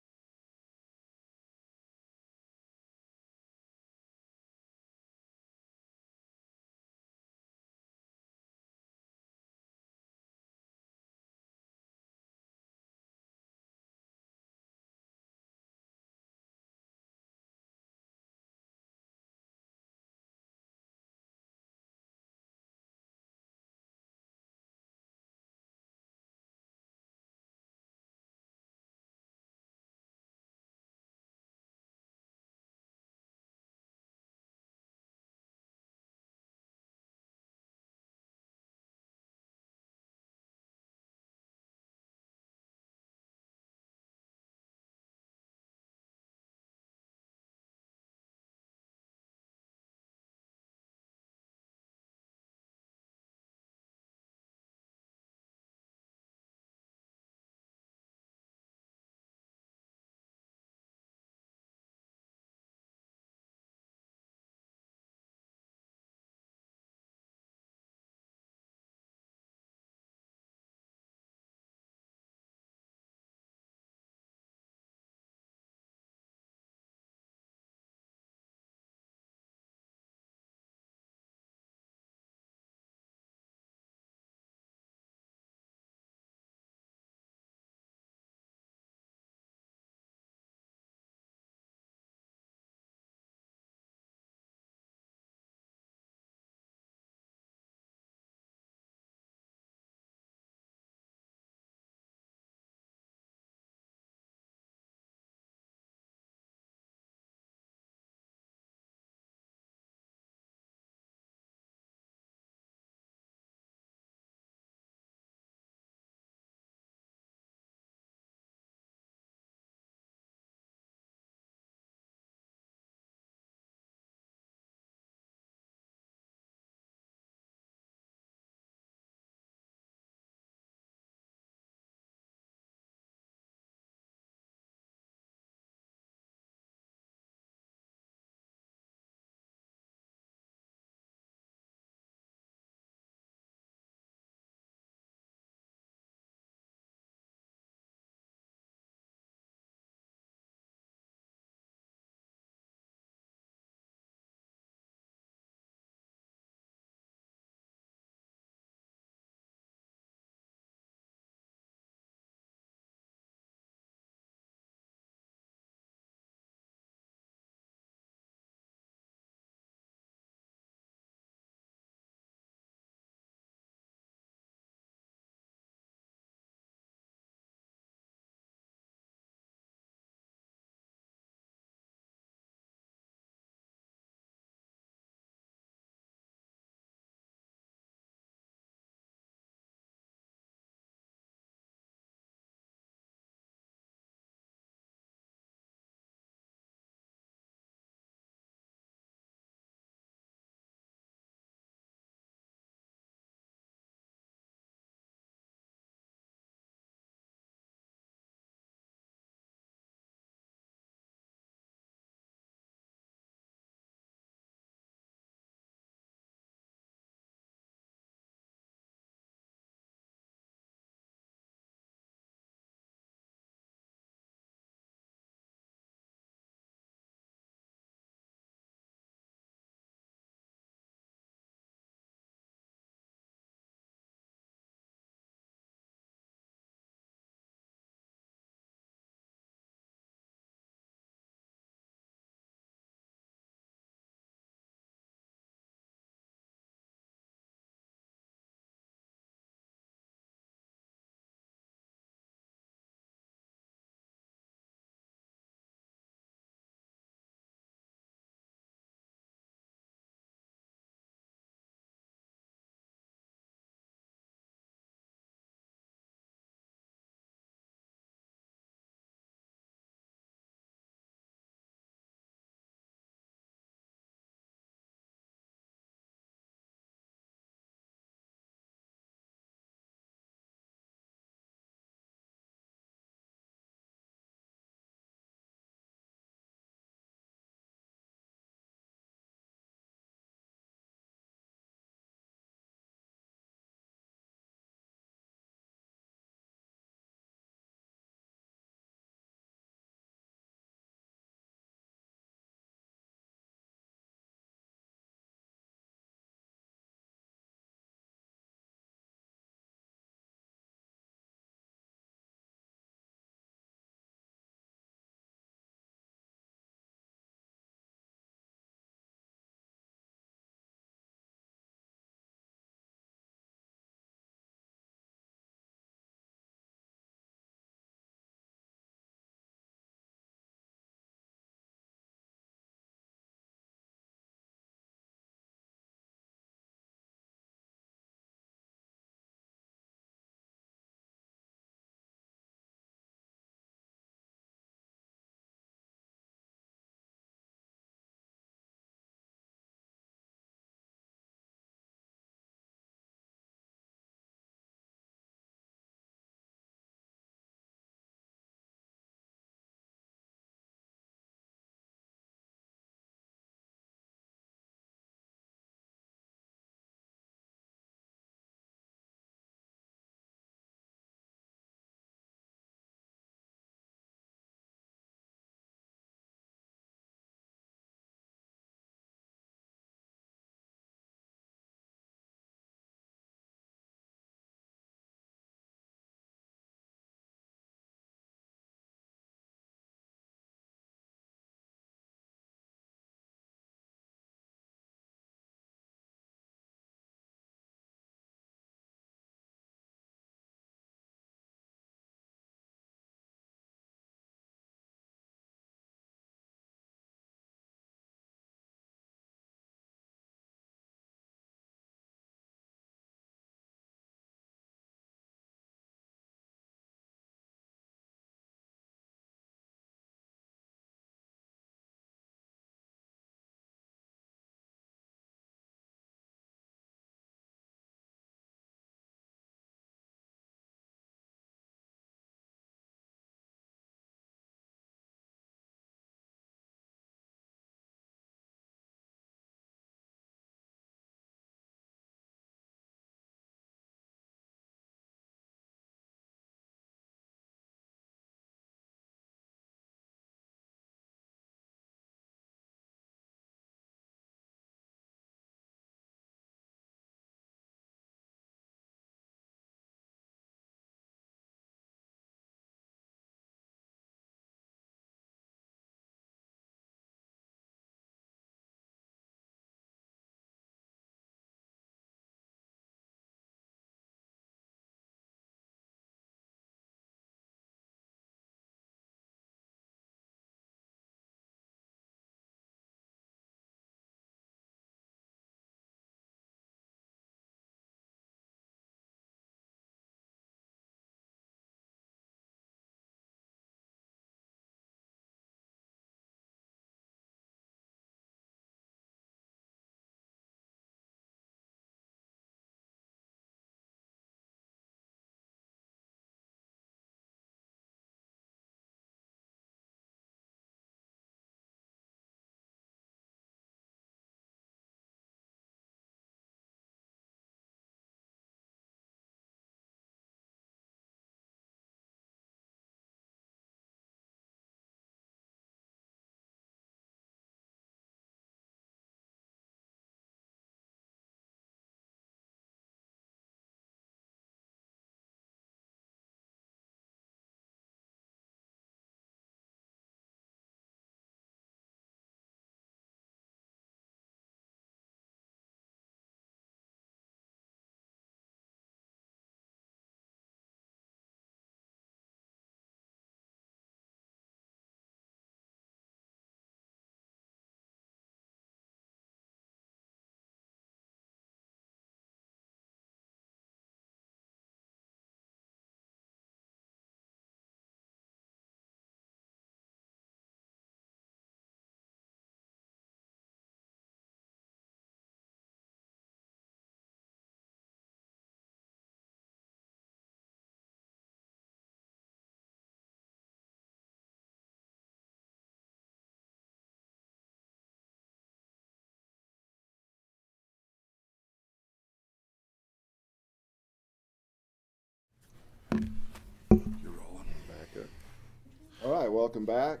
All right, welcome back.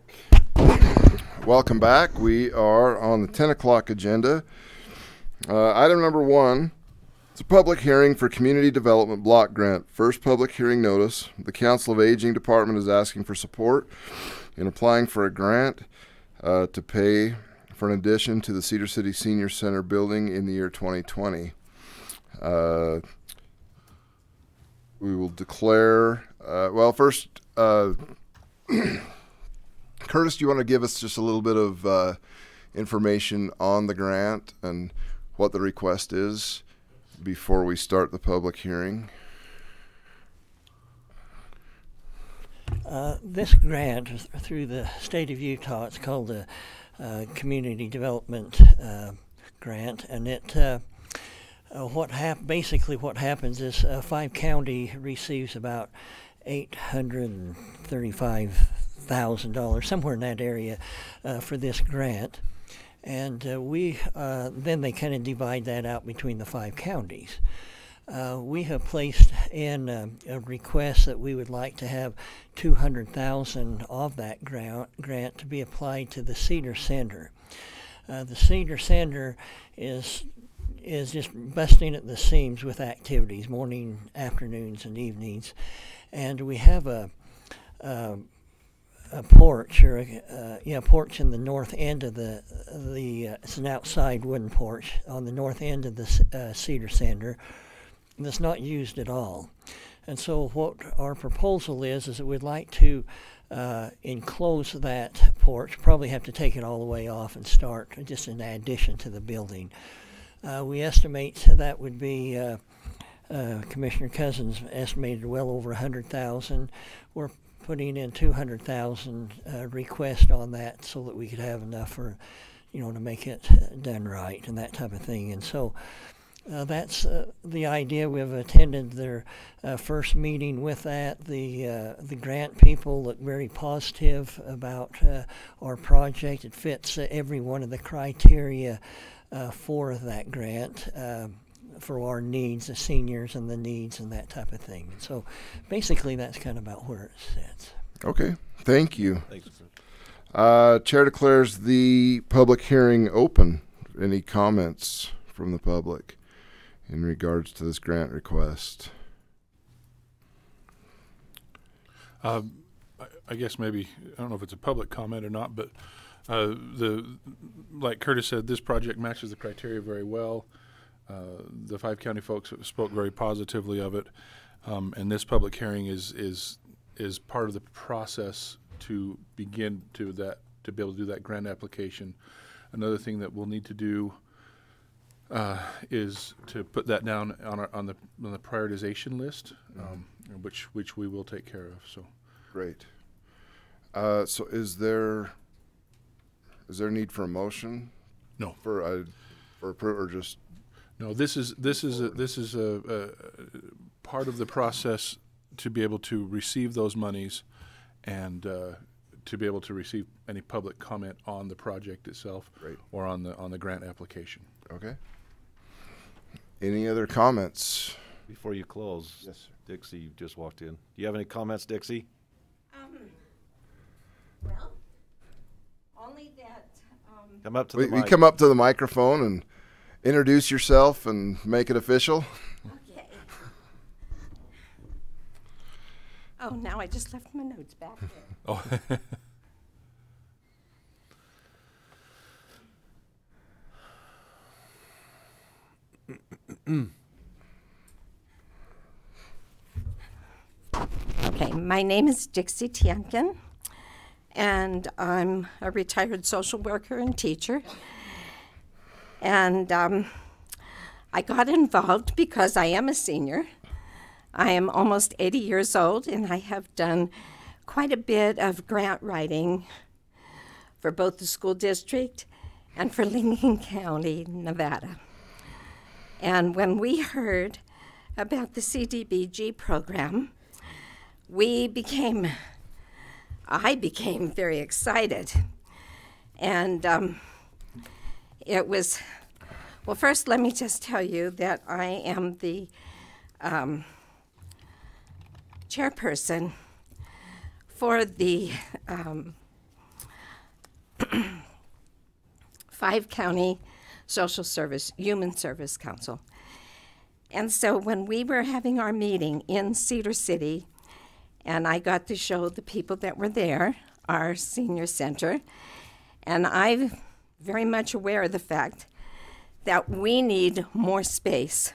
Welcome back. We are on the 10 o'clock agenda. Item number 1, it's a public hearing for Community Development Block Grant. First public hearing notice. The Council of Aging Department is asking for support in applying for a grant to pay for an addition to the Cedar City Senior Center building in the year 2020. We will declare, first, Curtis, do you want to give us just a little bit of information on the grant and what the request is before we start the public hearing? This grant is through the state of Utah. It's called the Community Development Grant, and it basically what happens is 5 county receives about $835,000, somewhere in that area, for this grant. And then they kind of divide that out between the 5 counties. We have placed in a request that we would like to have $200,000 of that grant to be applied to the Cedar Center. The Cedar Center is just busting at the seams with activities, morning, afternoons, and evenings. And we have a porch, or a porch in the north end of it's an outside wooden porch on the north end of the Cedar Center that's not used at all. And so what our proposal is that we'd like to enclose that porch, probably have to take it all the way off and start just an addition to the building. We estimate that would be Commissioner Cousins estimated well over $100,000. We're putting in $200,000 request on that so that we could have enough for, to make it done right and that type of thing. And so that's the idea. We've attended their first meeting with that. The grant people look very positive about our project. It fits every one of the criteria for that grant. For our needs, the seniors and the needs and that type of thing. And so basically that's kind of about where it sits. Okay, thank you. Thanks. Chair declares the public hearing open. Any comments from the public in regards to this grant request? I guess maybe, I don't know if it's a public comment or not, but like Curtis said, this project matches the criteria very well. The 5 county folks spoke very positively of it, and this public hearing is part of the process to begin to be able to do that grant application. Another thing that we'll need to do is to put that down on the prioritization list, which we will take care of. So great. So is there need for a motion? No. For or just. No, this is a part of the process to be able to receive those monies and to be able to receive any public comment on the project itself. Great. Or on the grant application. Okay. Any other comments? Before you close, Yes, sir. Dixie, you just walked in. Do you have any comments, Dixie? Well, only that. Come up to the We mic. come up to the microphone and introduce yourself and make it official. Okay. Oh, now I just left my notes back there. Oh. Okay, my name is Dixie Tiankin, and I'm a retired social worker and teacher. And I got involved because I am a senior. I am almost 80 years old, and I have done quite a bit of grant writing for both the school district and for Lincoln County, Nevada. And when we heard about the CDBG program, I became very excited. And it was, well, first let me just tell you that I am the chairperson for the 5-County Social Service, Human Service Council. And so when we were having our meeting in Cedar City, and I got to show the people that were there, our senior center, and I'm very much aware of the fact that we need more space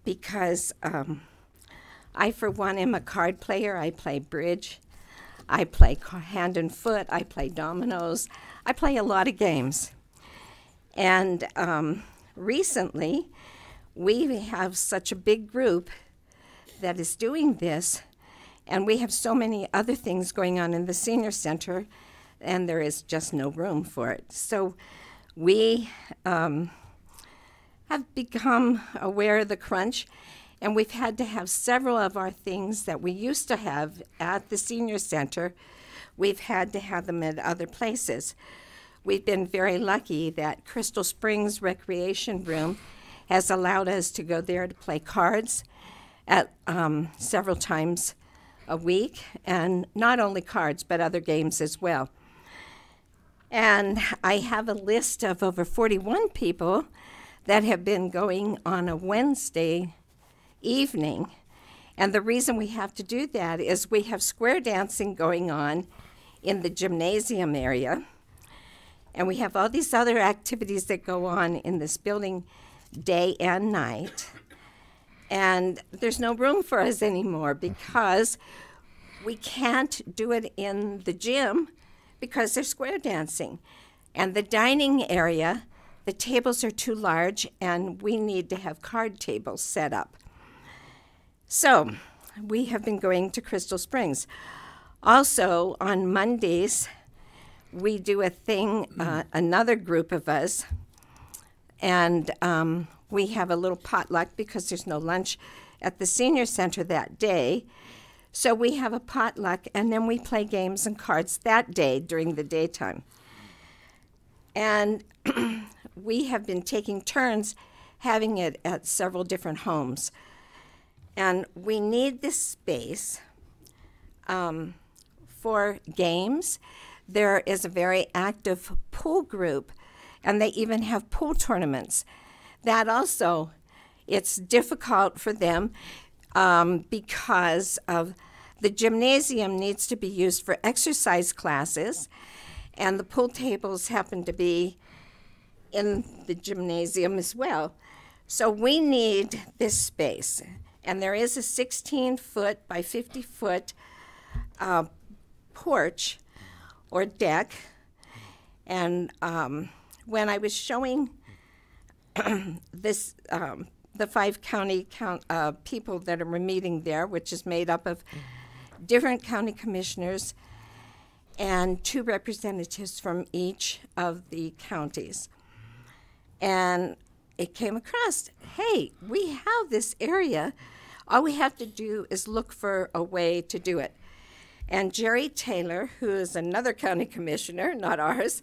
because I, for one, am a card player. I play bridge. I play hand and foot. I play dominoes. I play a lot of games. And recently, we have such a big group that is doing this, and we have so many other things going on in the senior center, and there is just no room for it. So we have become aware of the crunch, and we've had to have several of our things that we used to have at the senior center, we've had to have them at other places. We've been very lucky that Crystal Springs Recreation Room has allowed us to go there to play cards at several times a week, and not only cards, but other games as well. And I have a list of over 41 people that have been going on a Wednesday evening. And the reason we have to do that is we have square dancing going on in the gymnasium area. And we have all these other activities that go on in this building day and night. And there's no room for us anymore because we can't do it in the gym because they're square dancing. And the dining area, the tables are too large, and we need to have card tables set up. So we have been going to Crystal Springs. Also, on Mondays, we do a thing, another group of us, and we have a little potluck because there's no lunch at the senior center that day. So we have a potluck, and then we play games and cards that day during the daytime. And we have been taking turns having it at several different homes. And we need this space for games. There is a very active pool group, and they even have pool tournaments. That also, it's difficult for them because of the gymnasium needs to be used for exercise classes, and the pool tables happen to be in the gymnasium as well. So we need this space. And there is a 16-foot by 50-foot porch or deck. And when I was showing this, the 5-county people that are meeting there, which is made up of different county commissioners and 2 representatives from each of the counties. And it came across, hey, we have this area. All we have to do is look for a way to do it. And Jerry Taylor, who is another county commissioner, not ours,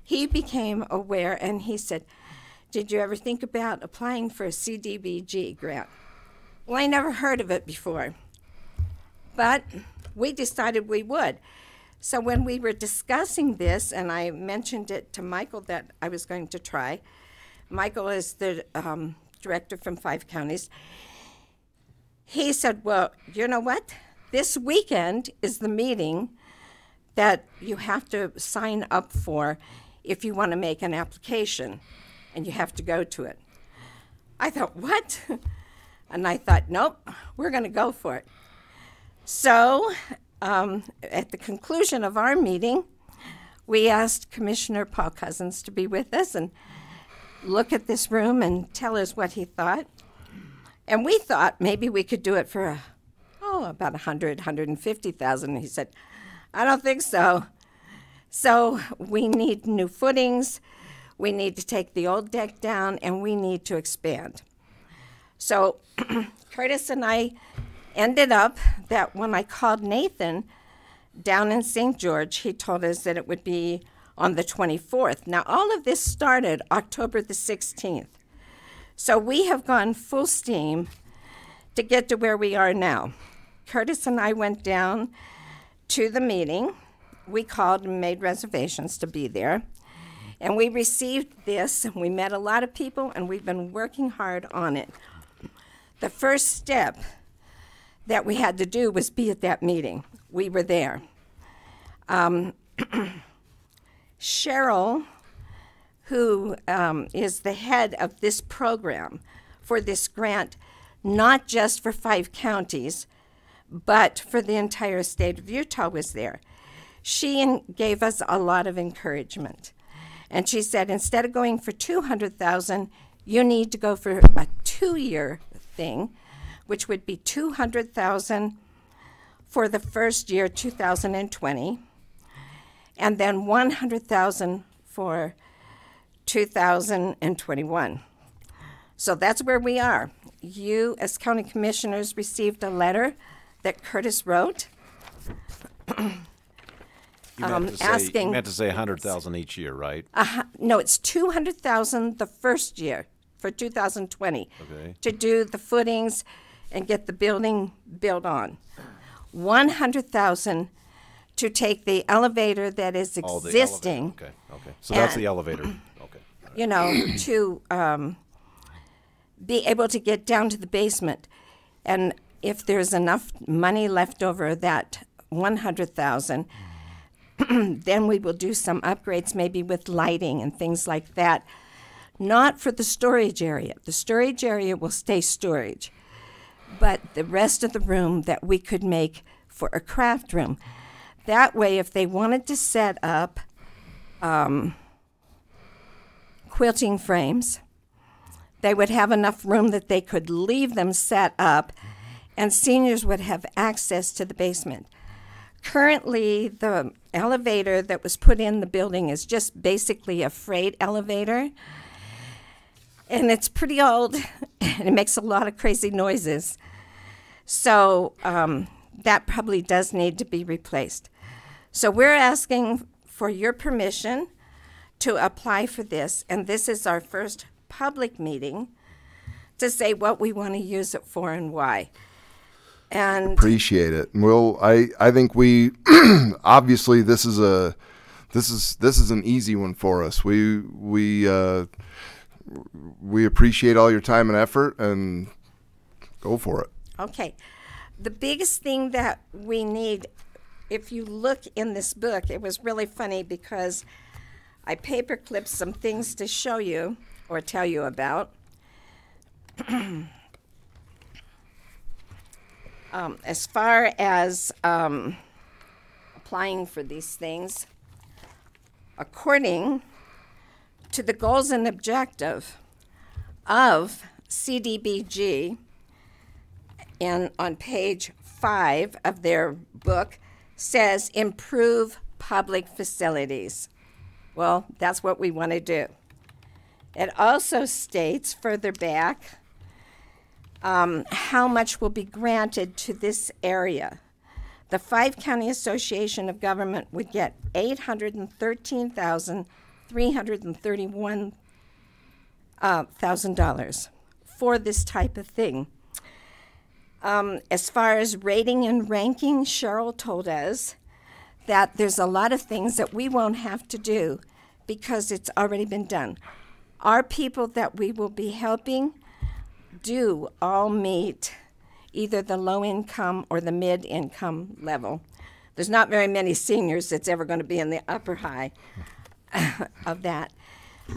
he became aware and he said, did you ever think about applying for a CDBG grant? Well, I never heard of it before, but we decided we would. So when we were discussing this, and I mentioned it to Michael that I was going to try, Michael is the director from 5 counties. He said, well, you know what? This weekend is the meeting that you have to sign up for if you want to make an application, and you have to go to it. I thought, what? And I thought, nope, we're going to go for it. So at the conclusion of our meeting, we asked Commissioner Paul Cousins to be with us and look at this room and tell us what he thought. And we thought maybe we could do it for about $150,000. He said, I don't think so. So we need new footings, we need to take the old deck down, and we need to expand. So Curtis and I ended up that when I called Nathan down in St. George, he told us that it would be on the 24th. Now, all of this started October the 16th. So we have gone full steam to get to where we are now. Curtis and I went down to the meeting. We called and made reservations to be there. And we received this, and we met a lot of people, and we've been working hard on it. The first step that we had to do was be at that meeting. We were there. Cheryl, who is the head of this program for this grant, not just for 5 counties, but for the entire state of Utah, was there. She gave us a lot of encouragement. And she said, instead of going for $200,000, you need to go for a 2-year thing, which would be $200,000 for the first year, 2020, and then $100,000 for 2021. So that's where we are. You, as county commissioners, received a letter that Curtis wrote. You meant to say 100,000 each year, right? No, it's $200,000 the first year for 2020 Okay. to do the footings and get the building built on. $100,000 to take the elevator that is Oh, the existing, elevator. Okay. So that's And- the elevator. Okay. you know, to be able to get down to the basement. And if there's enough money left over that $100,000, then we will do some upgrades, maybe with lighting and things like that. Not for the storage area. The storage area will stay storage. But the rest of the room that we could make for a craft room. That way, if they wanted to set up quilting frames, they would have enough room that they could leave them set up, and seniors would have access to the basement. Currently, the elevator that was put in the building is just basically a freight elevator, and it's pretty old, and it makes a lot of crazy noises. So that probably does need to be replaced. So we're asking for your permission to apply for this, and this is our first public meeting to say what we want to use it for and why. And Appreciate it. Well, I think we obviously this is an easy one for us. We appreciate all your time and effort, and go for it. okay, the biggest thing that we need, if you look in this book, it was really funny because I paperclipped some things to show you or tell you about. As far as applying for these things, according to the goals and objective of CDBG, and on page 5 of their book, says improve public facilities. Well, that's what we want to do. It also states further back how much will be granted to this area. The 5 County Association of Government would get $813,331 $1,000 for this type of thing. As far as rating and ranking, Cheryl told us that there's a lot of things that we won't have to do because it's already been done. Our people that we will be helping do all meet either the low income or the mid income level. There's not very many seniors that's ever going to be in the upper high of that.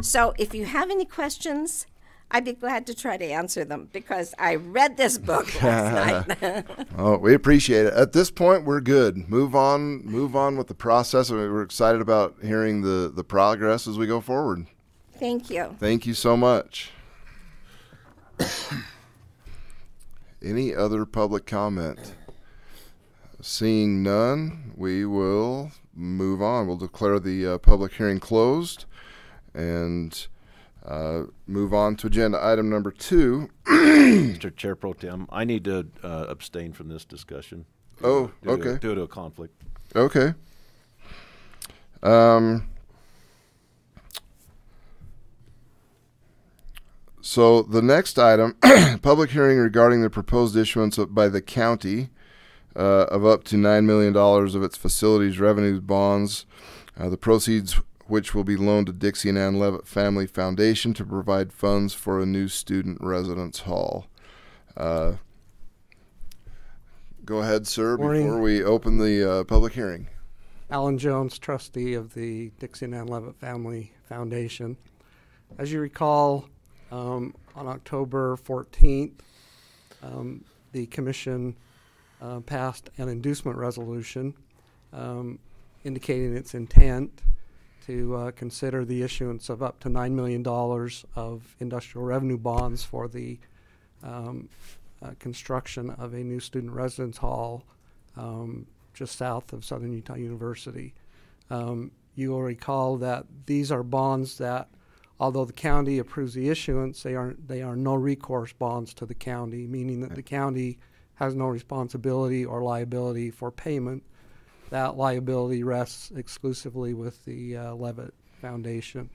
So if you have any questions, I'd be glad to try to answer them because I read this book last night. Oh, we appreciate it. At this point, we're good. Move on with the process. We're excited about hearing the progress as we go forward. Thank you. Thank you so much. Any other public comment? Seeing none, we will move on. We'll declare the public hearing closed and move on to agenda item number 2. Mr. Chair Pro Tem, I need to abstain from this discussion. Oh, okay. Due to a conflict. Okay. So the next item, public hearing regarding the proposed issuance by the county of up to $9 million of its facilities revenues bonds. The proceeds which will be loaned to Dixie and Ann Levitt Family Foundation to provide funds for a new student residence hall. Go ahead, sir, Morning. before we open the public hearing. Alan Jones, trustee of the Dixie and Ann Levitt Family Foundation. As you recall, on October 14th, the commission passed an inducement resolution indicating its intent to consider the issuance of up to $9 million of industrial revenue bonds for the construction of a new student residence hall just south of Southern Utah University. You will recall that these are bonds that, although the county approves the issuance, they are no recourse bonds to the county, meaning that the county has no responsibility or liability for payment. That liability rests exclusively with the Levitt Foundation.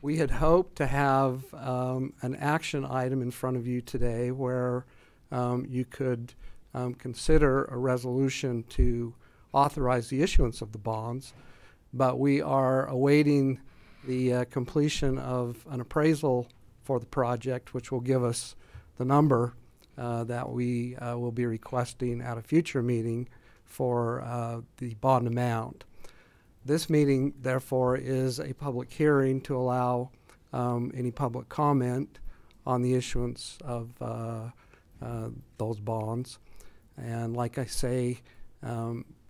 We had hoped to have an action item in front of you today where you could consider a resolution to authorize the issuance of the bonds, but we are awaiting the completion of an appraisal for the project, which will give us the number that we will be requesting at a future meeting for the bond amount. This meeting, therefore, is a public hearing to allow any public comment on the issuance of those bonds. And like I say,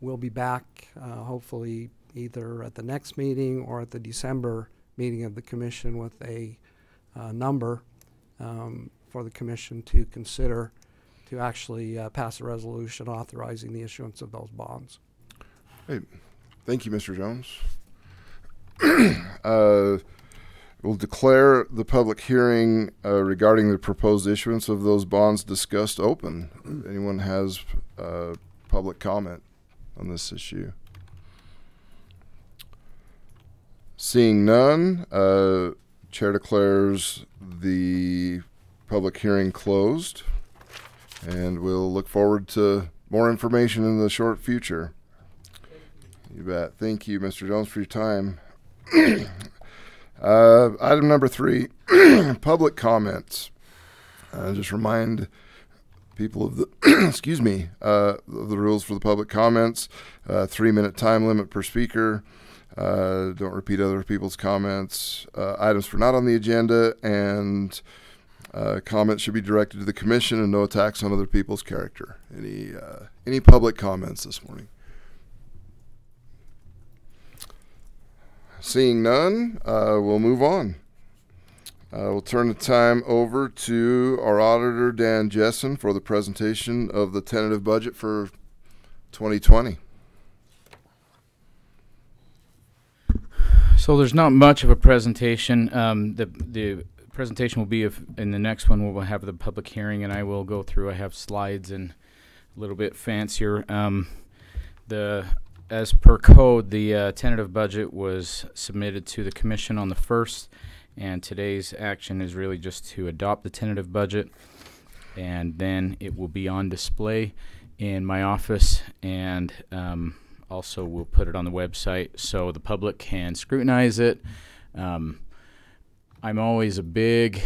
we'll be back hopefully either at the next meeting or at the December meeting of the commission with a number for the commission to consider to actually pass a resolution authorizing the issuance of those bonds. Hey, thank you, Mr. Jones. We'll declare the public hearing regarding the proposed issuance of those bonds discussed open. If anyone has public comment on this issue? Seeing none, Chair declares the public hearing closed, and we'll look forward to more information in the short future. You bet. Thank you, Mr. Jones, for your time. Item number 3, public comments. Just remind people of the excuse me, of the rules for the public comments. 3-minute time limit per speaker. Don't repeat other people's comments. Items for not on the agenda, and comments should be directed to the commission and no attacks on other people's character. Any public comments this morning? Seeing none, we'll move on. We'll turn the time over to our auditor, Dan Jessen, for the presentation of the tentative budget for 2020. So there's not much of a presentation. The presentation will be in the next one. We'll have the public hearing, and I will go through. I have slides and a little bit fancier. As per code, the tentative budget was submitted to the commission on the 1st, and today's action is really just to adopt the tentative budget, and then it will be on display in my office, and also we'll put it on the website so the public can scrutinize it. I'm always a big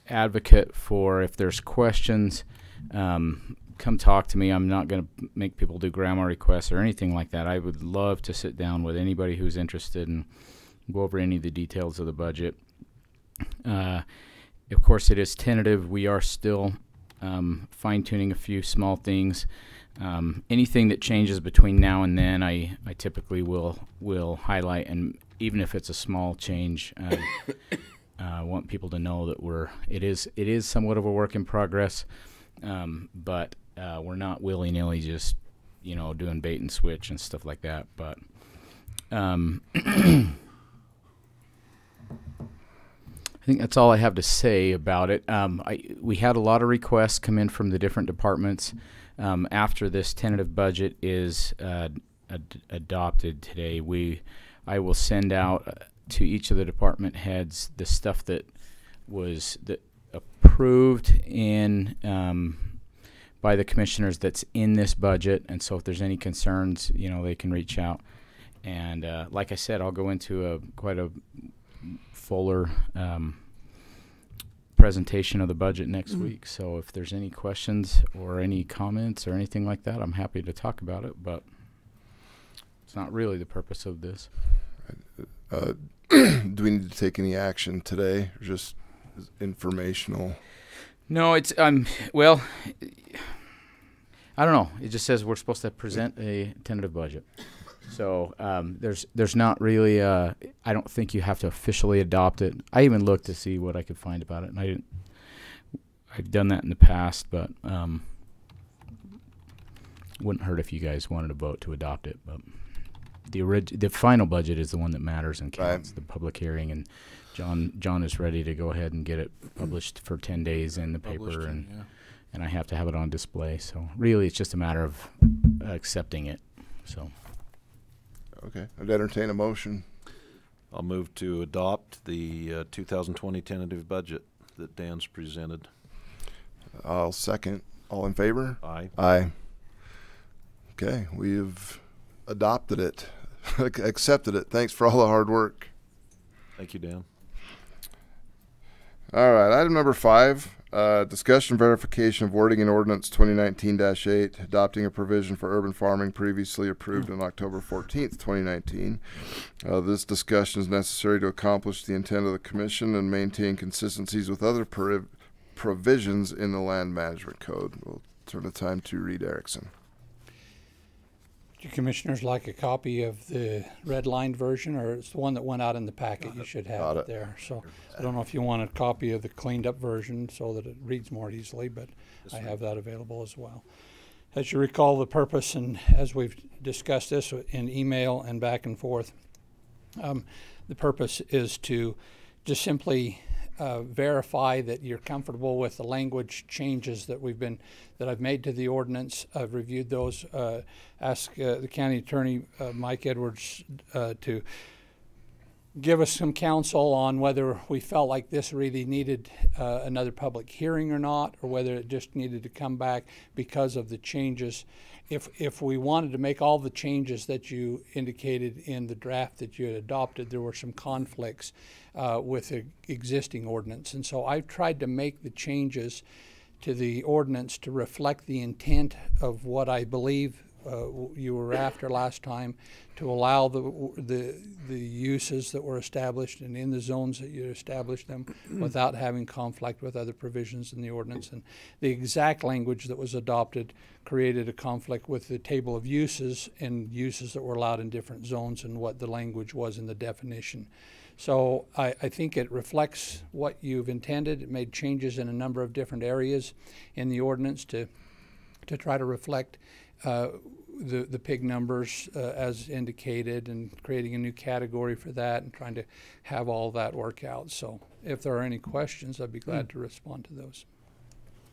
advocate for, if there's questions, come talk to me. I'm not going to make people do grammar requests or anything like that. I would love to sit down with anybody who's interested and go over any of the details of the budget. Of course, it is tentative. We are still fine-tuning a few small things. Anything that changes between now and then, I typically will highlight, and even if it's a small change, I want people to know that it is somewhat of a work in progress, but we're not willy-nilly just doing bait and switch and stuff like that. But I think that's all I have to say about it. We had a lot of requests come in from the different departments. After this tentative budget is adopted today, I will send out to each of the department heads the stuff that was approved in by the commissioners that's in this budget, and so if there's any concerns, they can reach out. And like I said, I'll go into quite a fuller presentation of the budget next week. So if there's any questions or any comments or anything like that, I'm happy to talk about it, but it's not really the purpose of this. Do we need to take any action today, or just informational? No, it's well, I don't know. It just says we're supposed to present a tentative budget. So there's not really I don't think you have to officially adopt it. I even looked to see what I could find about it, and I didn't. I've done that in the past, but wouldn't hurt if you guys wanted to vote to adopt it. But the final budget is the one that matters and counts. Right. The public hearing, and John is ready to go ahead and get it published for 10 days in the paper, and I have to have it on display. So really, it's just a matter of accepting it. So. Okay, I'd entertain a motion. I'll move to adopt the 2020 tentative budget that Dan's presented. I'll second. All in favor? Aye. Aye. Okay, we've adopted it, accepted it. Thanks for all the hard work. Thank you, Dan. All right, item number 5. Discussion verification of wording in ordinance 2019-8, adopting a provision for urban farming previously approved on October 14th, 2019. This discussion is necessary to accomplish the intent of the commission and maintain consistencies with other provisions in the Land Management Code. We'll turn the time to Reed Erickson. Do commissioners like a copy of the red-lined version, or it's the one that went out in the packet? You should have it there. So I don't know if you want a copy of the cleaned-up version so that it reads more easily, but I have that available as well. As you recall, the purpose, and as we've discussed this in email and back and forth, the purpose is to just simply verify that you're comfortable with the language changes that I've made to the ordinance. I've reviewed those. Ask the county attorney, Mike Edwards, to give us some counsel on whether we felt like this really needed another public hearing or not, or whether it just needed to come back because of the changes. If we wanted to make all the changes that you indicated in the draft that you had adopted, there were some conflicts with the existing ordinance. And so I've tried to make the changes to the ordinance to reflect the intent of what I believe you were after last time, to allow the uses that were established and in the zones that you established them without having conflict with other provisions in the ordinance. And the exact language that was adopted created a conflict with the table of uses and uses that were allowed in different zones and what the language was in the definition. So I think it reflects what you've intended. It made changes in a number of different areas in the ordinance to try to reflect the pig numbers as indicated, and creating a new category for that and trying to have all that work out. So if there are any questions, I'd be glad to respond to those.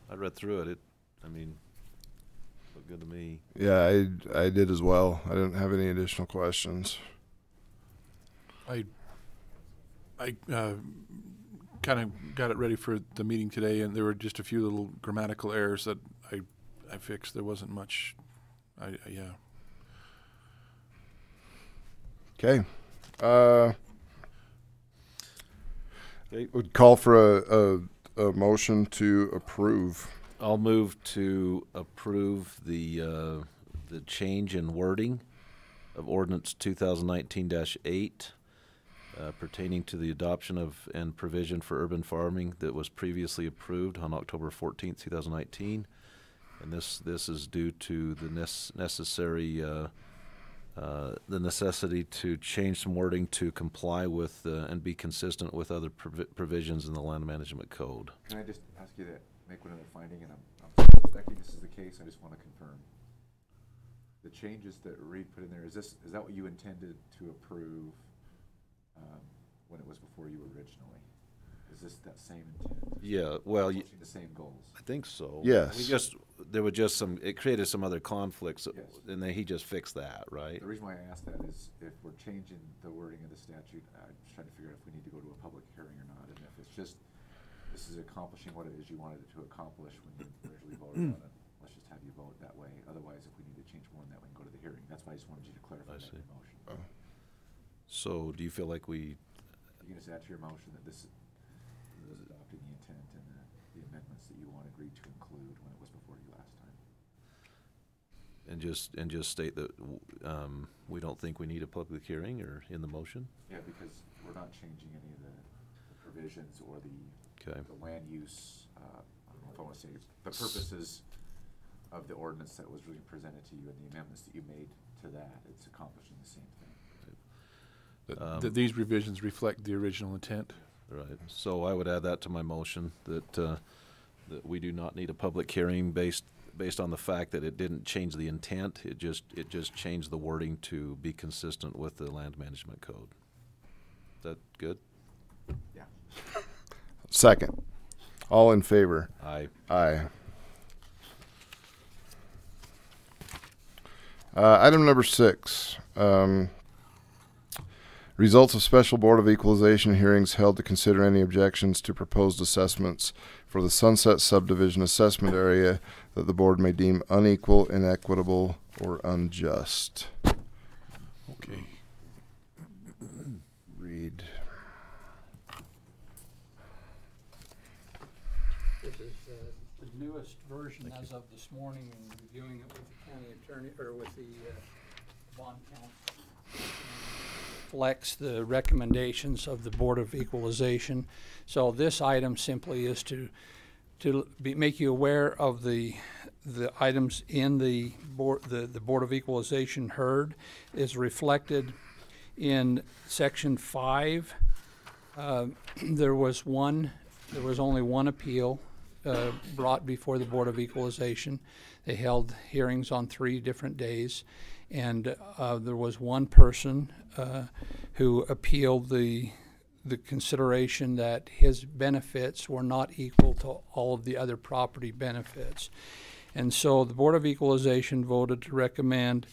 I read through it. Looked good to me. Yeah, I did as well. I didn't have any additional questions. I kind of got it ready for the meeting today, and there were just a few little grammatical errors that I fixed. There wasn't much. Yeah. Okay. Would call for a motion to approve. I'll move to approve the change in wording of ordinance 2019-8 pertaining to the adoption of and provision for urban farming that was previously approved on October 14th, 2019. And this is due to the necessity to change some wording to comply with and be consistent with other provisions in the Land Management Code. Can I just ask you to make one other finding? And I'm suspecting this is the case. I just want to confirm. The changes that Reed put in there, is that what you intended to approve when it was before you originally? Is this that same intent? Yeah, well, the same goals. I think so. Yes. There were just it created some other conflicts, yes. And then he just fixed that, right? The reason why I asked that is if we're changing the wording of the statute, I'm just trying to figure out if we need to go to a public hearing or not, and if it's just this is accomplishing what it is you wanted it to accomplish when you originally voted on it. let's just have you vote that way. Otherwise, if we need to change more than that, we can go to the hearing. That's why I just wanted you to clarify that in your motion. So do you feel like we, You can just add to your motion that this is adopting the intent and the amendments that you want agreed to include when it was before you last time. and just state that we don't think we need a public hearing, or in the motion? Yeah, because we're not changing any of the provisions or the land use, I don't know if I want to say, the purposes of the ordinance that was really presented to you and the amendments that you made to that. It's accomplishing the same thing. That these revisions reflect the original intent. Right. So I would add that to my motion, that that we do not need a public hearing based on the fact that it didn't change the intent. It just changed the wording to be consistent with the land management code. Is that good? Yeah. Second. All in favor? Aye. Aye. Item number 6. Results of special Board of Equalization hearings held to consider any objections to proposed assessments for the Sunset Subdivision assessment area that the board may deem unequal, inequitable, or unjust. Okay. Read. This is the newest version as of this morning, and reviewing it with the county attorney, or with the bond counsel. Reflects the recommendations of the Board of Equalization. So this item simply is to make you aware of the items in the Board of Equalization heard is reflected in section 5. There was only one appeal brought before the Board of Equalization. They held hearings on 3 different days, and there was one person who appealed the consideration that his benefits were not equal to all of the other property benefits. And so the Board of Equalization voted to recommend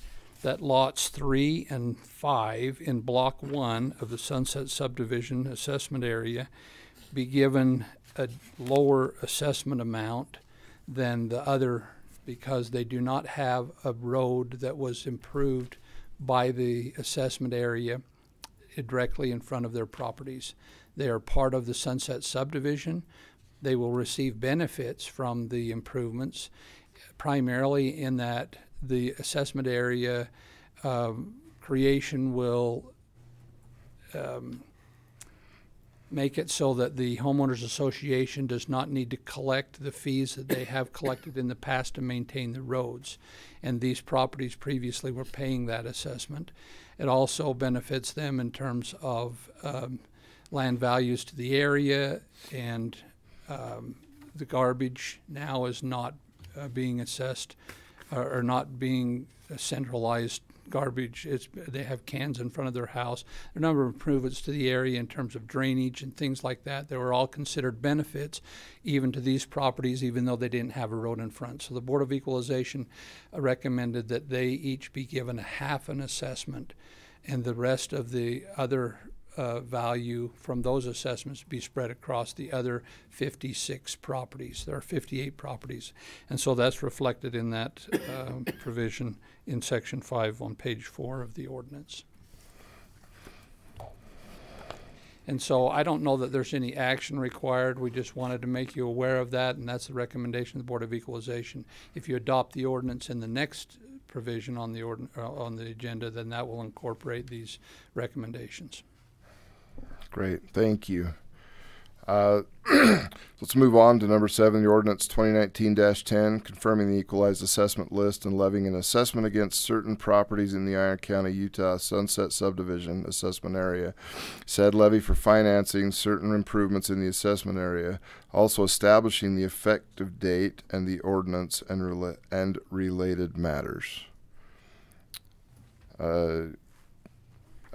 that lots 3 and 5 in block 1 of the Sunset Subdivision assessment area be given a lower assessment amount than the other, because they do not have a road that was improved by the assessment area directly in front of their properties. They are part of the Sunset Subdivision. They will receive benefits from the improvements, primarily in that the assessment area creation will make it so that the homeowners association does not need to collect the fees that they have collected in the past to maintain the roads. And these properties previously were paying that assessment. It also benefits them in terms of land values to the area, and the garbage now is not being assessed or not being centralized garbage. They have cans in front of their house. There are a number of improvements to the area in terms of drainage and things like that. They were all considered benefits even to these properties, even though they didn't have a road in front. So the Board of Equalization recommended that they each be given a half an assessment, and the rest of the other value from those assessments be spread across the other 56 properties. There are 58 properties, and so that's reflected in that provision in section 5 on page 4 of the ordinance. And so I don't know that there's any action required. We just wanted to make you aware of that, and that's the recommendation of the Board of Equalization. If you adopt the ordinance in the next provision on the agenda, then that will incorporate these recommendations. Great, thank you. Let's move on to number 7, the ordinance 2019-10, confirming the equalized assessment list and levying an assessment against certain properties in the Iron County, Utah Sunset Subdivision assessment area. Said levy for financing certain improvements in the assessment area, also establishing the effective date and the ordinance and related matters.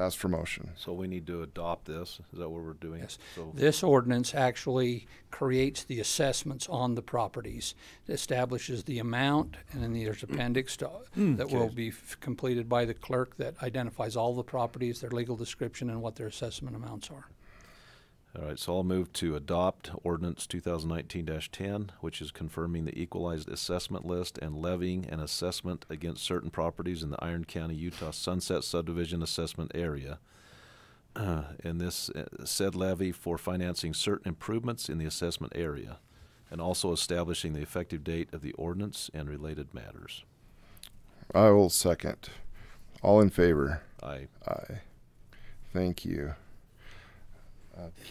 Ask for motion. So we need to adopt this. Is that what we're doing? Yes. So this ordinance actually creates the assessments on the properties. It establishes the amount, and then there's appendix that will be completed by the clerk that identifies all the properties, their legal description, and what their assessment amounts are. All right, so I'll move to adopt ordinance 2019-10, which is confirming the equalized assessment list and levying an assessment against certain properties in the Iron County, Utah Sunset Subdivision Assessment Area. And this said levy for financing certain improvements in the assessment area, and also establishing the effective date of the ordinance and related matters. I will second. All in favor? Aye. Aye. Thank you.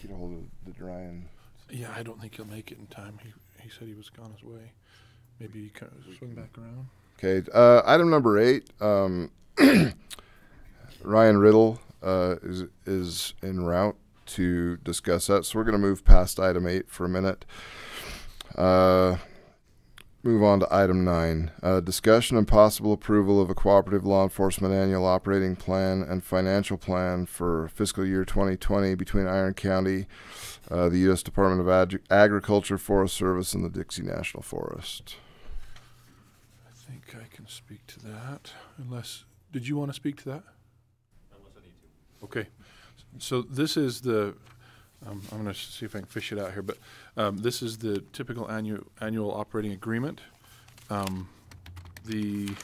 Get a hold of the Ryan. Yeah, I don't think he'll make it in time. He said he was on his way. Maybe he kind of swing back around. Okay. Item number 8. Ryan Riddle is en route to discuss that, so we're going to move past item 8 for a minute. Move on to item 9. Discussion and possible approval of a cooperative law enforcement annual operating plan and financial plan for fiscal year 2020 between Iron County, the U.S. Department of Agriculture, Forest Service, and the Dixie National Forest. I think I can speak to that. Unless, did you want to speak to that? Unless I need to. Okay. So this is the, I'm going to see if I can fish it out here, but this is the typical annual operating agreement. The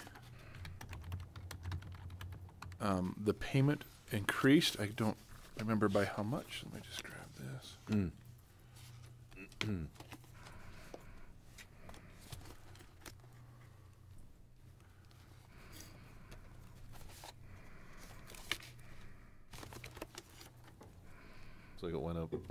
payment increased. I don't remember by how much. Let me just grab this. So it went up. Okay.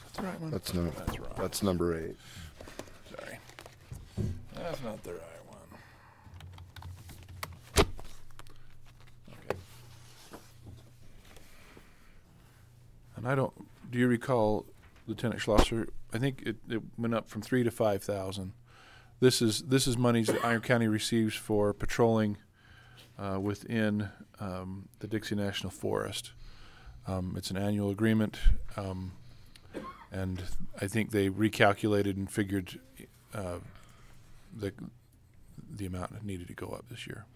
That's the right one. That's wrong. That's number 8. Sorry. That's not the right one. Okay. And I don't, do you recall, Lieutenant Schlosser, I think it went up from 3,000 to 5,000. This is monies that Iron County receives for patrolling within the Dixie National Forest. It's an annual agreement, and I think they recalculated and figured the amount needed to go up this year.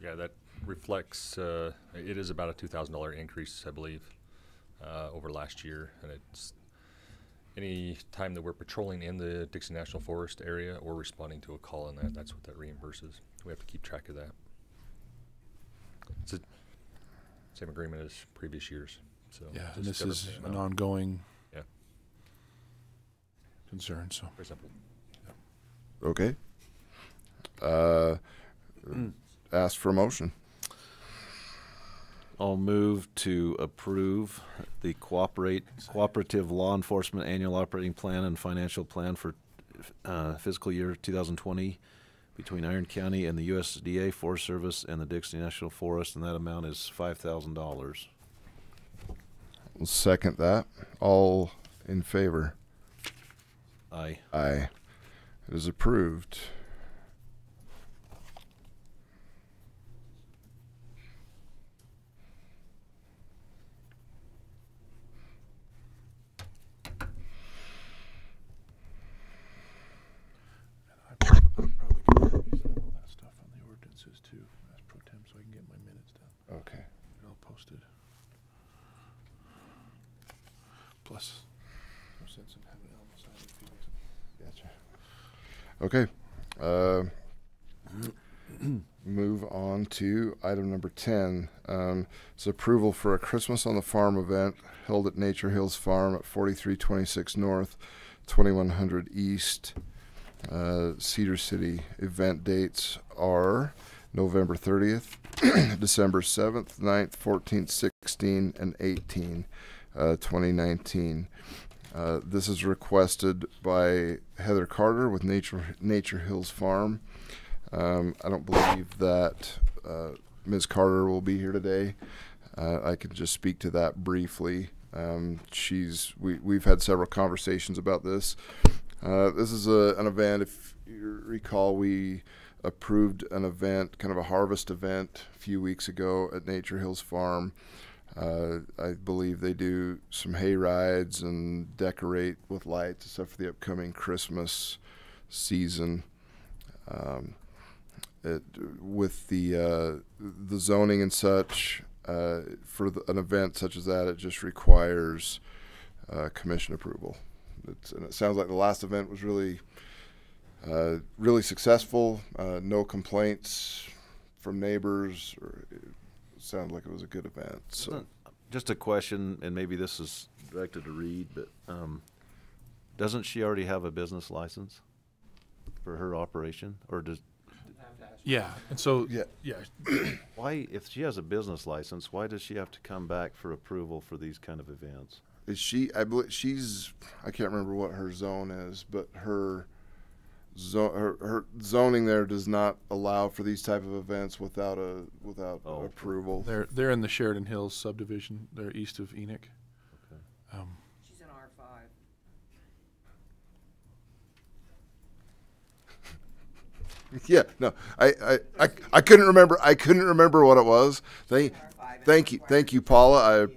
Yeah, that reflects, it is about a $2,000 increase, I believe, over last year, and it's any time that we're patrolling in the Dixie National Forest area or responding to a call in that's what that reimburses. We have to keep track of that. It's the same agreement as previous years. So yeah, and this is an ongoing concern. So very simple. Okay. Ask for a motion. I'll move to approve the cooperative law enforcement annual operating plan and financial plan for fiscal year 2020 between Iron County and the USDA Forest Service and the Dixie National Forest, and that amount is $5,000. I'll second that. All in favor? Aye. Aye. It is approved. Probably could use all that stuff on the ordinances too, as pro tem, so I can get my minutes done. Okay. Get it all posted. Plus, no sense in having it on the side if he doesn't. Gotcha. Move on to item number 10. It's approval for a Christmas on the Farm event held at Nature Hills Farm at 4326 North, 2100 East, Cedar City. Event dates are November 30th, December 7th, 9th, 14th, 16th, and 18th, 2019. This is requested by Heather Carter with Nature Hills Farm. I don't believe that Ms. Carter will be here today. I can just speak to that briefly. We've had several conversations about this. This is an event. If you recall, we approved an event, kind of a harvest event, a few weeks ago at Nature Hills Farm. I believe they do some hay rides and decorate with lights and stuff for the upcoming Christmas season. With the zoning and such, for an event such as that, it just requires commission approval. And it sounds like the last event was really successful. No complaints from neighbors. It sounded like it was a good event. So, just a question, and maybe this is directed to Reed, but doesn't she already have a business license for her operation, or does? Yeah, and so yeah. Why, if she has a business license, why does she have to come back for approval for these kind of events? Is she? I believe she's. I can't remember what her zone is, but her zoning there does not allow for these type of events without approval. They're in the Sheridan Hills subdivision. They're east of Enoch. Okay. She's in R5. Yeah, no, I couldn't remember. I couldn't remember what it was. Thank you, Paula.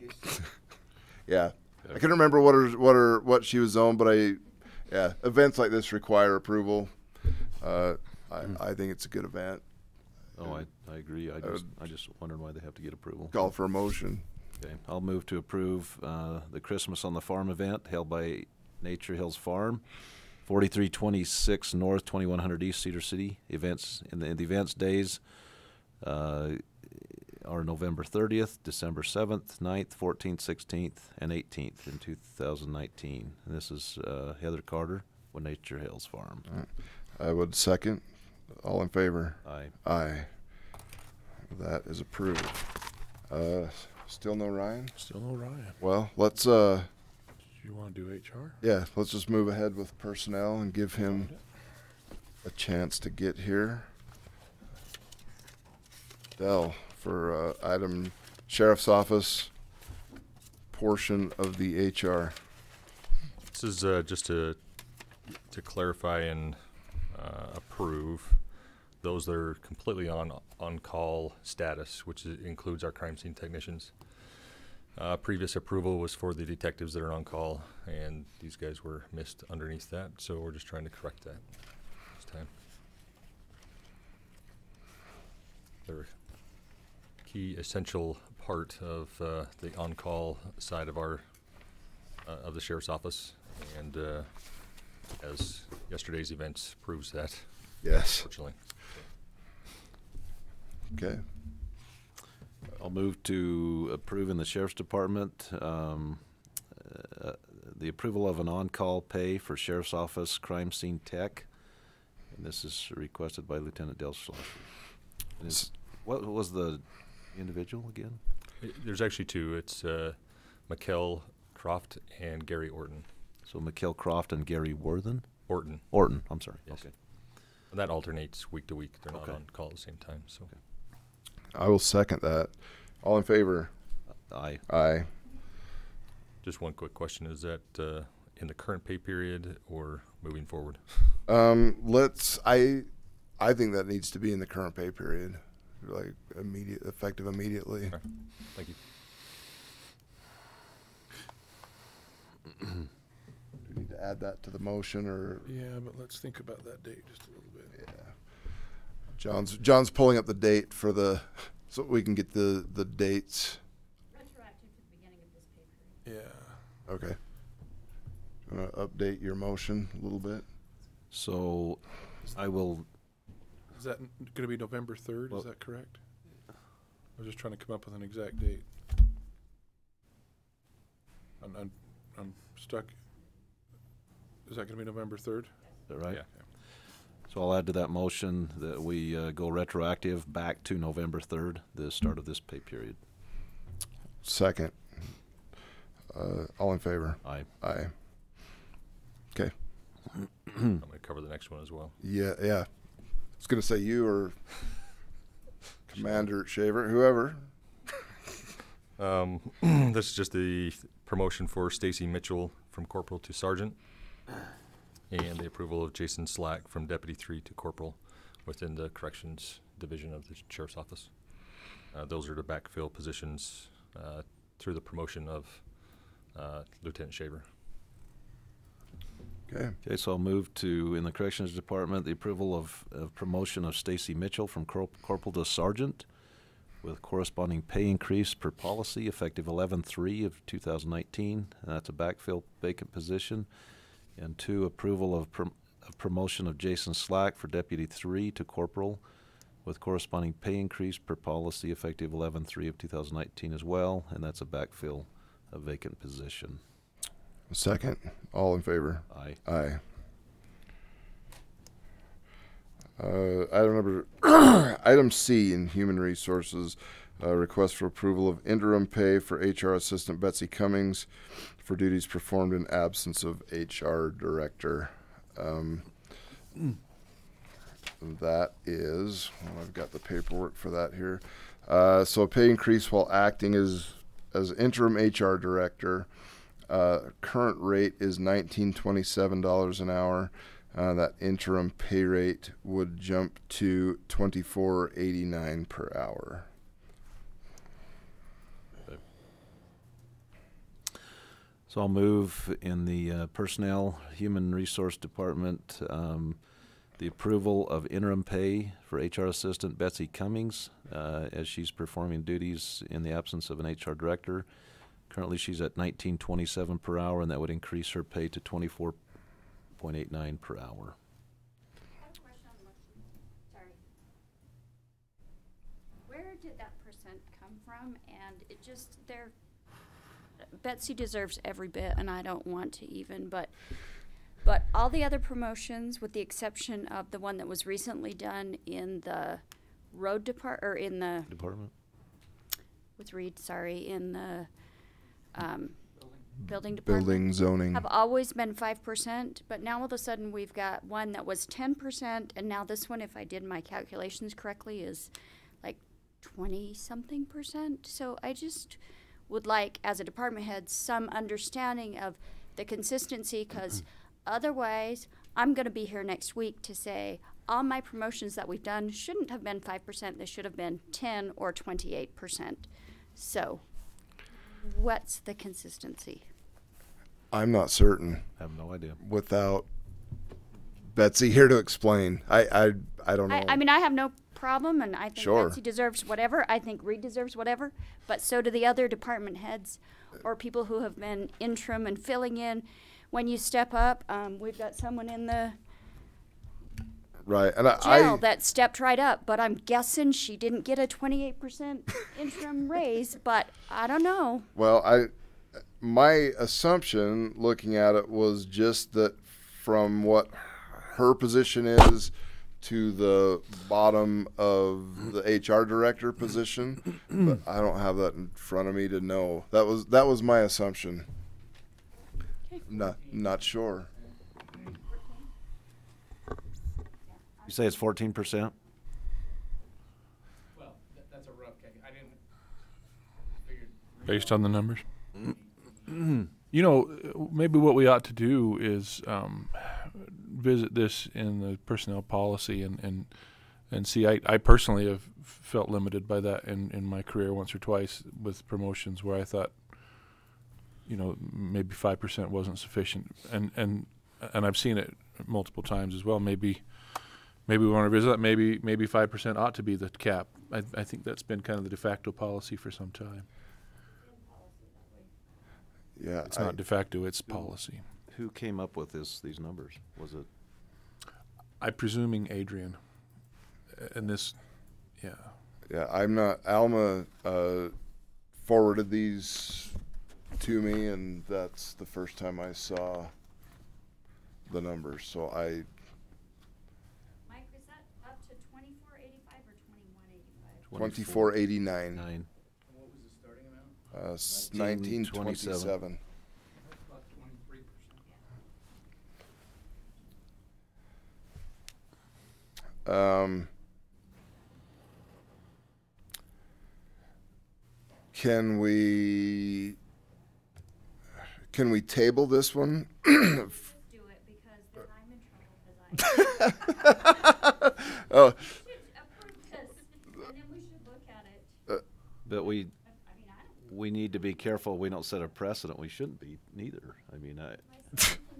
Yeah, I couldn't remember what she was zoned, but events like this require approval. I think it's a good event. Oh, I agree. I just wondered why they have to get approval. Call for a motion. Okay, I'll move to approve the Christmas on the Farm event held by Nature Hills Farm, 4326 North, 2100 East, Cedar City. Events in the events days are November 30th, December 7th, 9th, 14th, 16th, and 18th in 2019. And this is Heather Carter with Nature Hills Farm. Right. I would second. All in favor? Aye. Aye. That is approved. Still no Ryan? Still no Ryan. Well, let's You want to do HR? yeah, let's just move ahead with personnel and give him a chance to get here. Dell, for item Sheriff's Office portion of the HR. This is just to clarify and approve those that are completely on-call status, which includes our crime scene technicians. Previous approval was for the detectives that are on call, and these guys were missed underneath that, so we're just trying to correct that this time. They're a key essential part of the on-call side of our of the sheriff's office, and as yesterday's events proves that. Yes. Unfortunately. Okay. I'll move to approve in the Sheriff's Department the approval of an on-call pay for Sheriff's Office Crime Scene Tech. And this is requested by Lieutenant Dale Schlosser. What was the individual again? There's actually two. It's Mikkel Croft and Gary Orton. So Mikkel Croft and Gary Worthen? Orton. Orton, I'm sorry. Yes. Okay. And that alternates week to week. They're not Okay. on call at the same time. So. Okay. I will second that. All in favor? Aye. Aye. Just one quick question. Is that in the current pay period or moving forward? I think that needs to be in the current pay period, like effective immediately. Okay. Thank you. Do we need to add that to the motion, or? Yeah, but let's think about that date just a little bit. Yeah. John's pulling up the date for so we can get the dates. Retroactive to the beginning of this pay period. Yeah. Okay. You want to update your motion a little bit? So I will. Is that going to be November 3rd? Well, is that correct? I was just trying to come up with an exact date. I'm stuck. Is that going to be November 3rd? Is that right? Yeah. So I'll add to that motion that we go retroactive back to November 3rd, the start of this pay period. Second. All in favor? Aye. Aye. Okay. I'm going to cover the next one as well. Yeah. I was going to say you or Commander Shaver, whoever. This is just the promotion for Stacy Mitchell from corporal to sergeant, and the approval of Jason Slack from deputy 3 to corporal within the corrections division of the sheriff's office. Those are to backfill positions through the promotion of Lieutenant Shaver. Okay, so I'll move to, in the Corrections Department, the approval of promotion of Stacy Mitchell from corporal to sergeant with corresponding pay increase per policy effective 11/3 of 2019. And that's a backfill vacant position. And 2, approval of promotion of Jason Slack for Deputy 3 to corporal with corresponding pay increase per policy effective 11/3 of 2019 as well. And that's a backfill of vacant position. Second. All in favor? Aye. Aye. Item number item C in Human Resources, request for approval of interim pay for HR Assistant Betsy Cummings for duties performed in absence of HR Director. That is, well, I've got the paperwork for that here. So a pay increase while acting as interim HR Director. Current rate is $19.27 an hour. That interim pay rate would jump to $24.89 per hour. So I'll move in the Personnel Human Resource Department the approval of interim pay for HR Assistant Betsy Cummings as she's performing duties in the absence of an HR Director. Currently she's at $19.27 per hour, and that would increase her pay to $24.89 per hour. I have a question on the motion. Sorry. Where did that percent come from? And it just, Betsy deserves every bit, and I don't want to even, but all the other promotions, with the exception of the one that was recently done in the road department, or in the with Reed, sorry, in the building department. Building zoning. Have always been 5%, but now all of a sudden we've got one that was 10%, and now this one, if I did my calculations correctly, is like 20-something%. So I just would like, as a department head, some understanding of the consistency, because otherwise I'm going to be here next week to say all my promotions that we've done shouldn't have been 5%, they should have been 10 or 28%. So what's the consistency? I'm not certain. I have no idea. Without Betsy here to explain. I don't know. I mean, I have no problem, and I think Sure. Betsy deserves whatever. I think Reed deserves whatever, but so do the other department heads or people who have been interim and filling in. When you step up, we've got someone in the Right, and jail that stepped right up, but I'm guessing she didn't get a 28% interim raise, but I don't know. Well, my assumption looking at it was just that from what her position is to the bottom of the HR Director position, but I don't have that in front of me to know. That was my assumption. Not sure. You say it's 14%? Well, that's a rough calculation. I didn't figure. Based on the numbers? You know, maybe what we ought to do is visit this in the personnel policy and see. I personally have felt limited by that in my career once or twice with promotions where I thought, you know, maybe 5% wasn't sufficient, and I've seen it multiple times as well. Maybe we want to visit that. Maybe 5% ought to be the cap. I think that's been kind of the de facto policy for some time. Yeah, it's not de facto; it's policy. Who came up with these numbers? Was it? I'm presuming Adrian. And this, yeah. Yeah, I'm not. Alma forwarded these to me, and that's the first time I saw the numbers. So Mike, is that up to $24.85 or $21.85? $24.89. And what was the starting amount? $19.27. About 23%. Can we table this one? Do it, because then I'm in trouble because Oh. We should approve this, and then we should look at it. But we we need to be careful we don't set a precedent. We shouldn't be neither. I mean,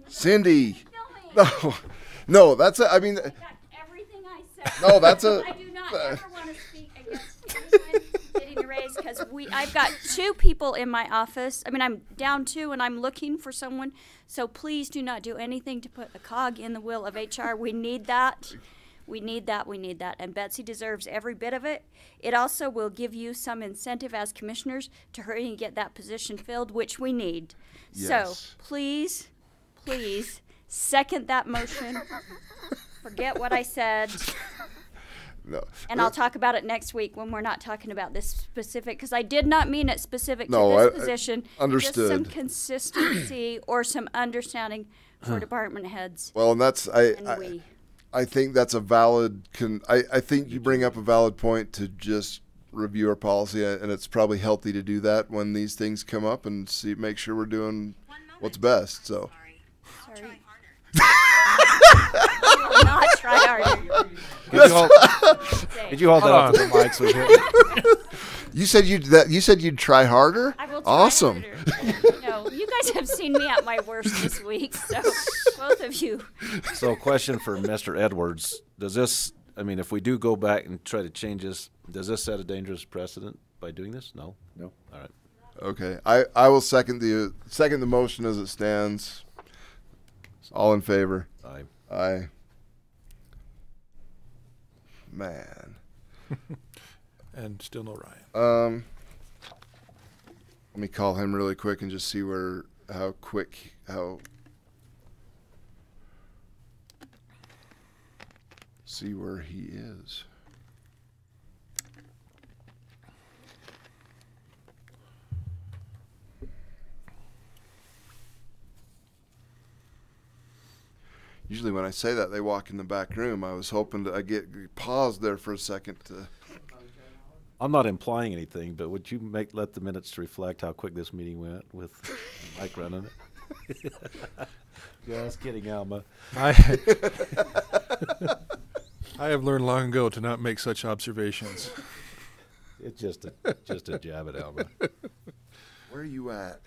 Cindy. No, that's I mean. Everything I said. No, that's a. I do not ever want to speak against anyone getting a raise because I've got 2 people in my office. I mean, I'm down 2 and I'm looking for someone. So please do not do anything to put a cog in the wheel of HR. We need that. We need that. We need that. And Betsy deserves every bit of it. It also will give you some incentive as commissioners to hurry and get that position filled, which we need. Yes. So please, please second that motion. Forget what I said. No. And I'll talk about it next week when we're not talking about this specific, because I did not mean it specific to this position. Understood. Just some consistency or some understanding for department heads. Well, and that's I think that's a valid. I think you bring up a valid point to just review our policy, and it's probably healthy to do that when these things come up and make sure we're doing what's best. So. Sorry. I will not try harder. Could you hold that up to the mic so we hear? You said you'd try harder? I will try awesome. harder. No, you guys have seen me at my worst this week, so both of you. So, question for Mr. Edwards: does this? I mean, if we do go back and try to change this, does this set a dangerous precedent by doing this? No. No. All right. Okay. I will second the motion as it stands. All in favor? Aye. Aye. Man. And still no Ryan. Let me call him really quick and just see see where he is. Usually when I say that, they walk in the back room. I was hoping I get paused there for a second to. I'm not implying anything, but would you let the minutes reflect how quick this meeting went with Mike running it? Just kidding, Alma. I have learned long ago to not make such observations. It's just a jab at Alma. Where are you at?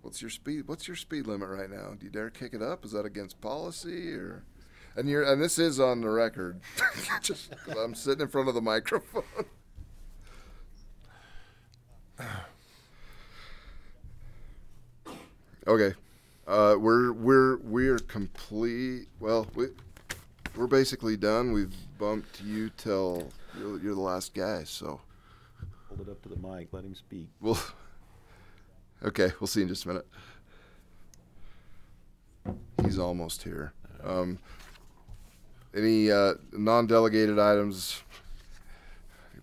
What's your speed limit right now? Do you dare kick it up? Is that against policy or? And this is on the record. Just I'm sitting in front of the microphone. Okay. We're complete. Well, we're basically done. We've bumped you till you're the last guy. So hold it up to the mic. Let him speak. Well. Okay, we'll see in just a minute. He's almost here. Any non-delegated items?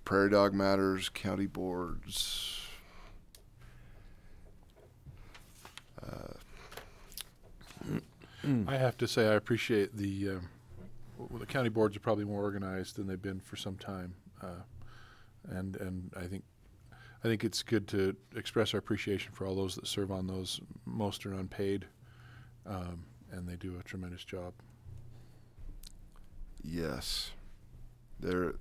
Prairie Dog Matters, county boards. I have to say I appreciate the county boards are probably more organized than they've been for some time, and I think it's good to express our appreciation for all those that serve on those. Most are unpaid, and they do a tremendous job. Yes. They're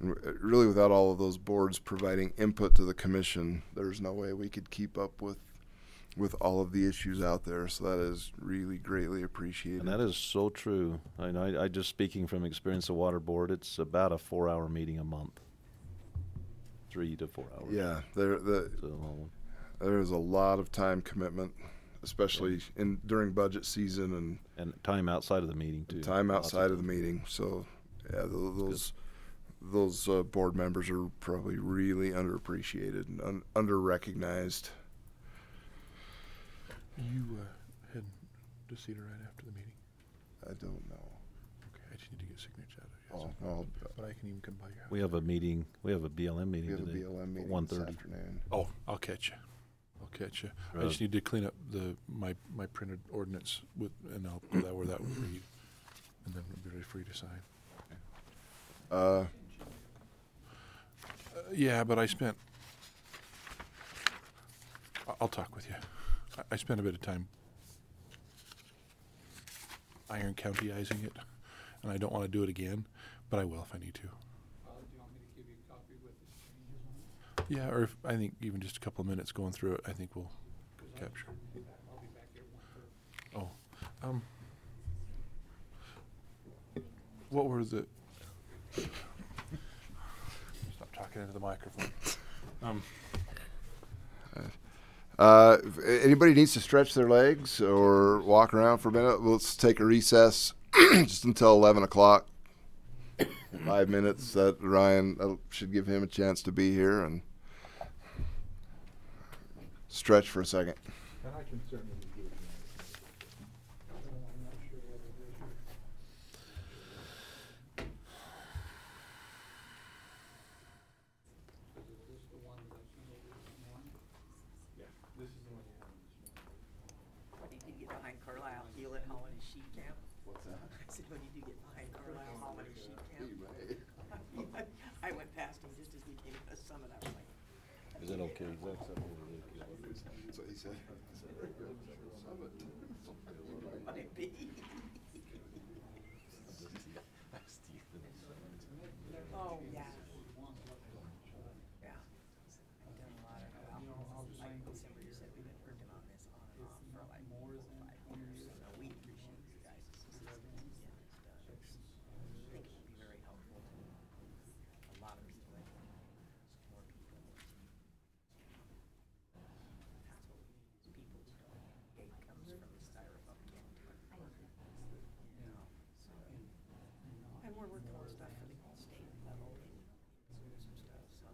really, without all of those boards providing input to the commission, there's no way we could keep up with all of the issues out there. So that is really greatly appreciated. And that is so true. I just speaking from experience of water board, it's about a 4-hour meeting a month. 3 to 4 hours. Yeah, there's a lot of time commitment, especially during budget season and time outside of the meeting too. Time outside of the meeting. So, yeah, those board members are probably really underappreciated and under-recognized. You head to Cedar right after the meeting? I don't know. Okay, I just need to get signatures out of you. Oh, but I can even come by your house. We have a meeting. We have a BLM meeting today. We have a BLM meeting 1:30 this afternoon. Oh, I'll catch you. I just need to clean up my printed ordinance and I'll go that where that will read, and then we'll be ready for you to sign. Yeah, but I'll talk with you. I spent a bit of time Iron Countyizing it, and I don't want to do it again, but I will if I need to. Do you want me to give you a copy with the changes Yeah, or if, I think even just a couple of minutes going through it, I think we'll capture. Oh, what were the? Stop talking into the microphone. If anybody needs to stretch their legs or walk around for a minute, let's take a recess just until 11 o'clock. 5 minutes that Ryan should give him a chance to be here and stretch for a second. And I can certainly do it. When you do get behind Carlisle, he'll at Holiday Sheep Camp. What's that? I said, when you do get behind Carlisle Holiday Sheep Camp. I went past him just as we came to the summit. I was like, Is that okay? Is that acceptable? That's what he said. might be. Oh, yeah. Yeah. I've done a lot of, like December, you said we've been working on this on and off for like 4 or 5 years. So we appreciate you guys' assistance in getting this done. I think it will be very helpful to a lot of people. More people. That's what we need is people to know hate comes from the styrofoam can. You know, so, and we're working on stuff for the state level and some stuff, so.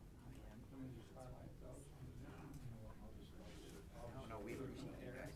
No, we appreciate you guys.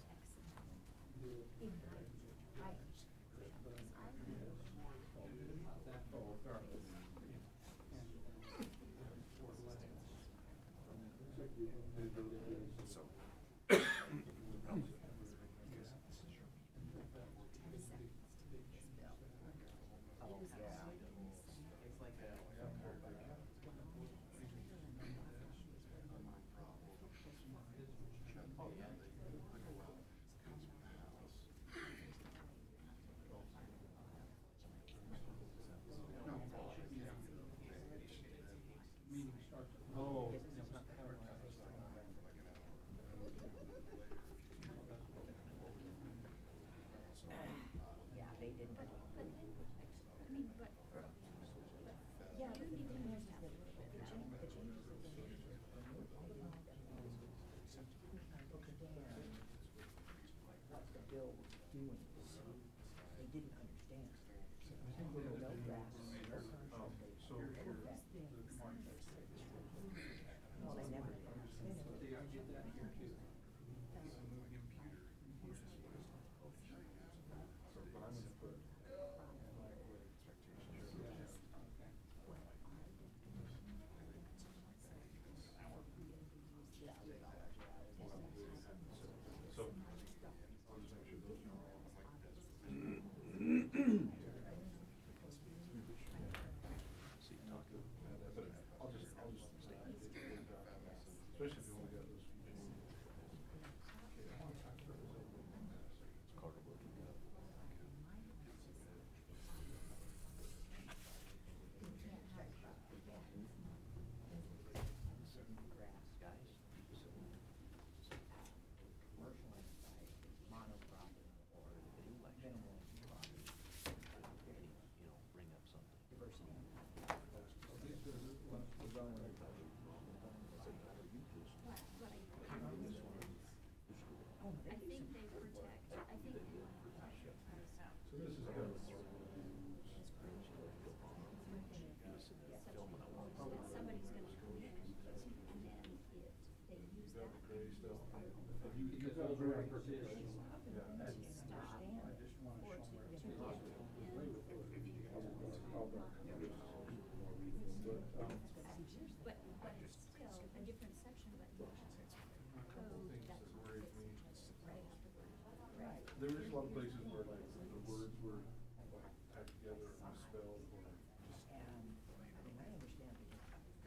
There were just a lot of places where like the words were like typed together or misspelled or just.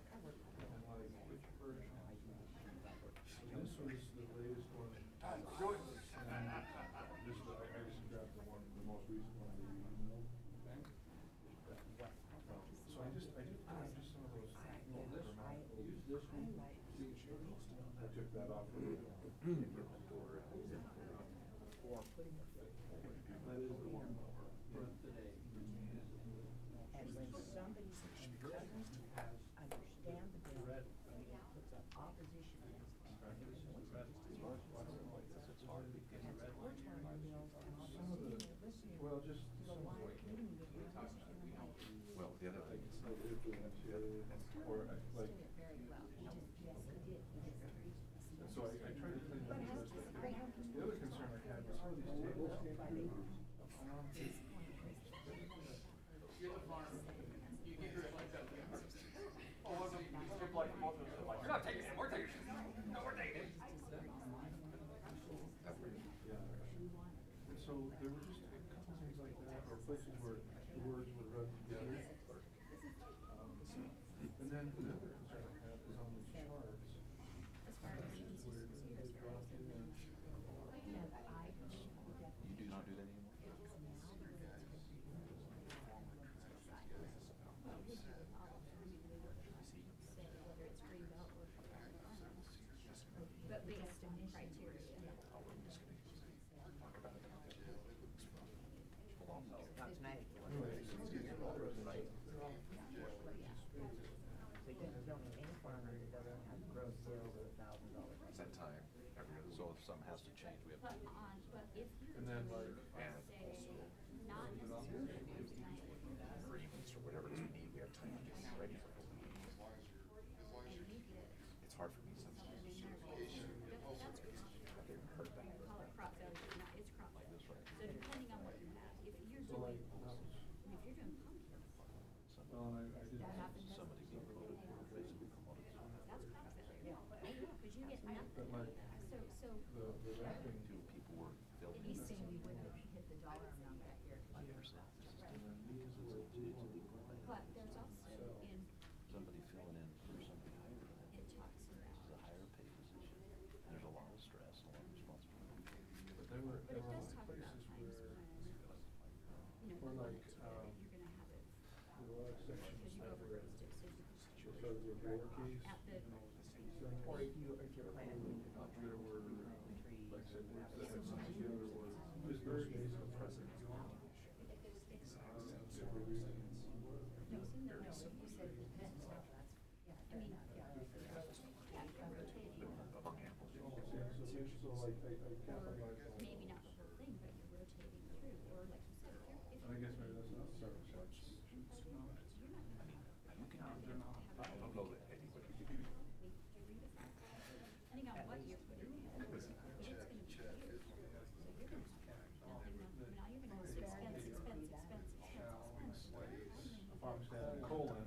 And like which version? So this was the latest one. And this is I just grabbed the most recent one they used. So I just some of those. Use this one. I took that off. That is the one. And when somebody's understand the bill, puts up opposition against it. That's what we're trying to do. Well, just Well, the other thing is, or like. So I tried to think of this. The other concern I had was some of these tables. And so there were just a couple things like that, or places where the words were rubbed together. And then the other concern I have is on the charts. Where they dropped in there. you do not do that anymore? But based on criteria. Not tonight. They didn't donate any farmer that doesn't have gross sales of $1,000. It's that time every year, so if something has to change, we have to. But if you're And then like. And say, not necessarily agreements or whatever it is we need, we have time to get it ready for it. It's hard for me sometimes. I've never heard that. call it crop failure, no, it's crop failure. So depending on what you have, if you're So like, doing, if you're doing pumpkin, well, and I did. that happens. Somebody being promoted, basically promoted. That's crop failure. Because you get nothing. But like, So the wrapping. Two people were filled in. He's saying we wouldn't have hit the dollar amount that year. I understand. This is different because it's a legal thing. but there's also in, Somebody filling in for somebody higher than them. it talks This is a about, higher paid position. There's a lot of stress, a lot of responsibility. But there were but it does like talk about places times where, when, you know, or you like, want it to, that you're gonna have it, there were like sections because you that were, overraised it, so you so sort of the lowercase. at the, Or if you're planting There were, like I said, words that had something together or just no space of present. you said it depends. Yeah, I mean, So like, I capitalized on. maybe not the whole thing, but you're rotating through, or like you said, if And I guess maybe that's not service. I don't know that anybody. depending on what you're putting in, it's gonna be huge. So you're gonna have, now you're gonna have expense. Farmstead, colon.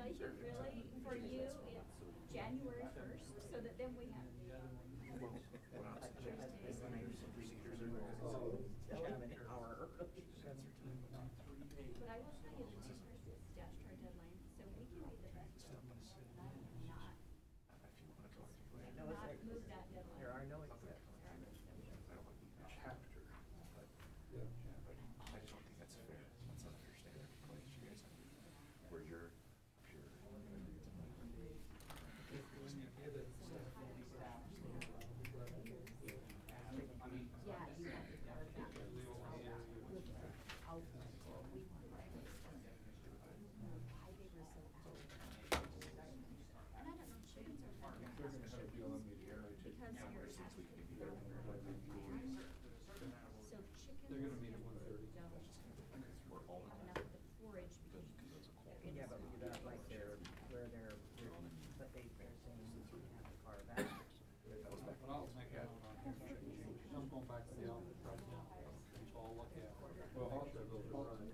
tell you really, for you, it's January 1st, so that then we have. But I will tell you, the 2 is statutory deadline, so we can be the best. Not move that deadline. There are no exceptions. I don't want to be a chapter, but I just don't think that's fair. That's not a fair standard to place. You guys, where you're pure.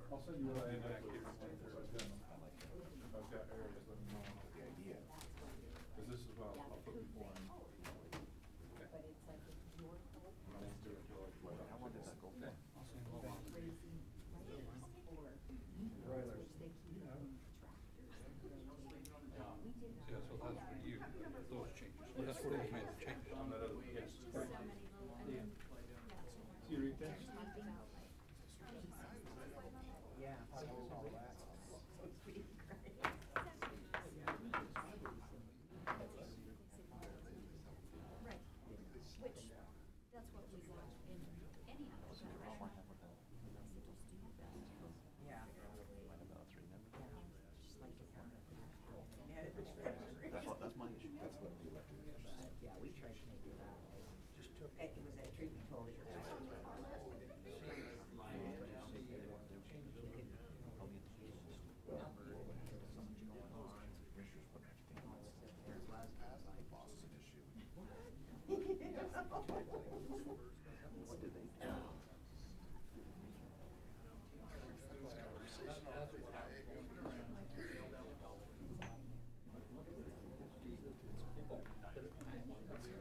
I'll send you what I have here. If I've got areas, let me know. The idea. Because this is what I'll put before him. But it's like if you're cold, How long did that go for? crazy or broilers, they keep tractors. Yeah, so that's for you, those changes. Well, that's what they made the changes on that other, yes. Do you read that? Yeah. Right, which, that's what we want in any of those, right? Yeah. That's my issue. That's what the elected officials. Yeah, we tried to make it that. It was that treatment told you. What did they do?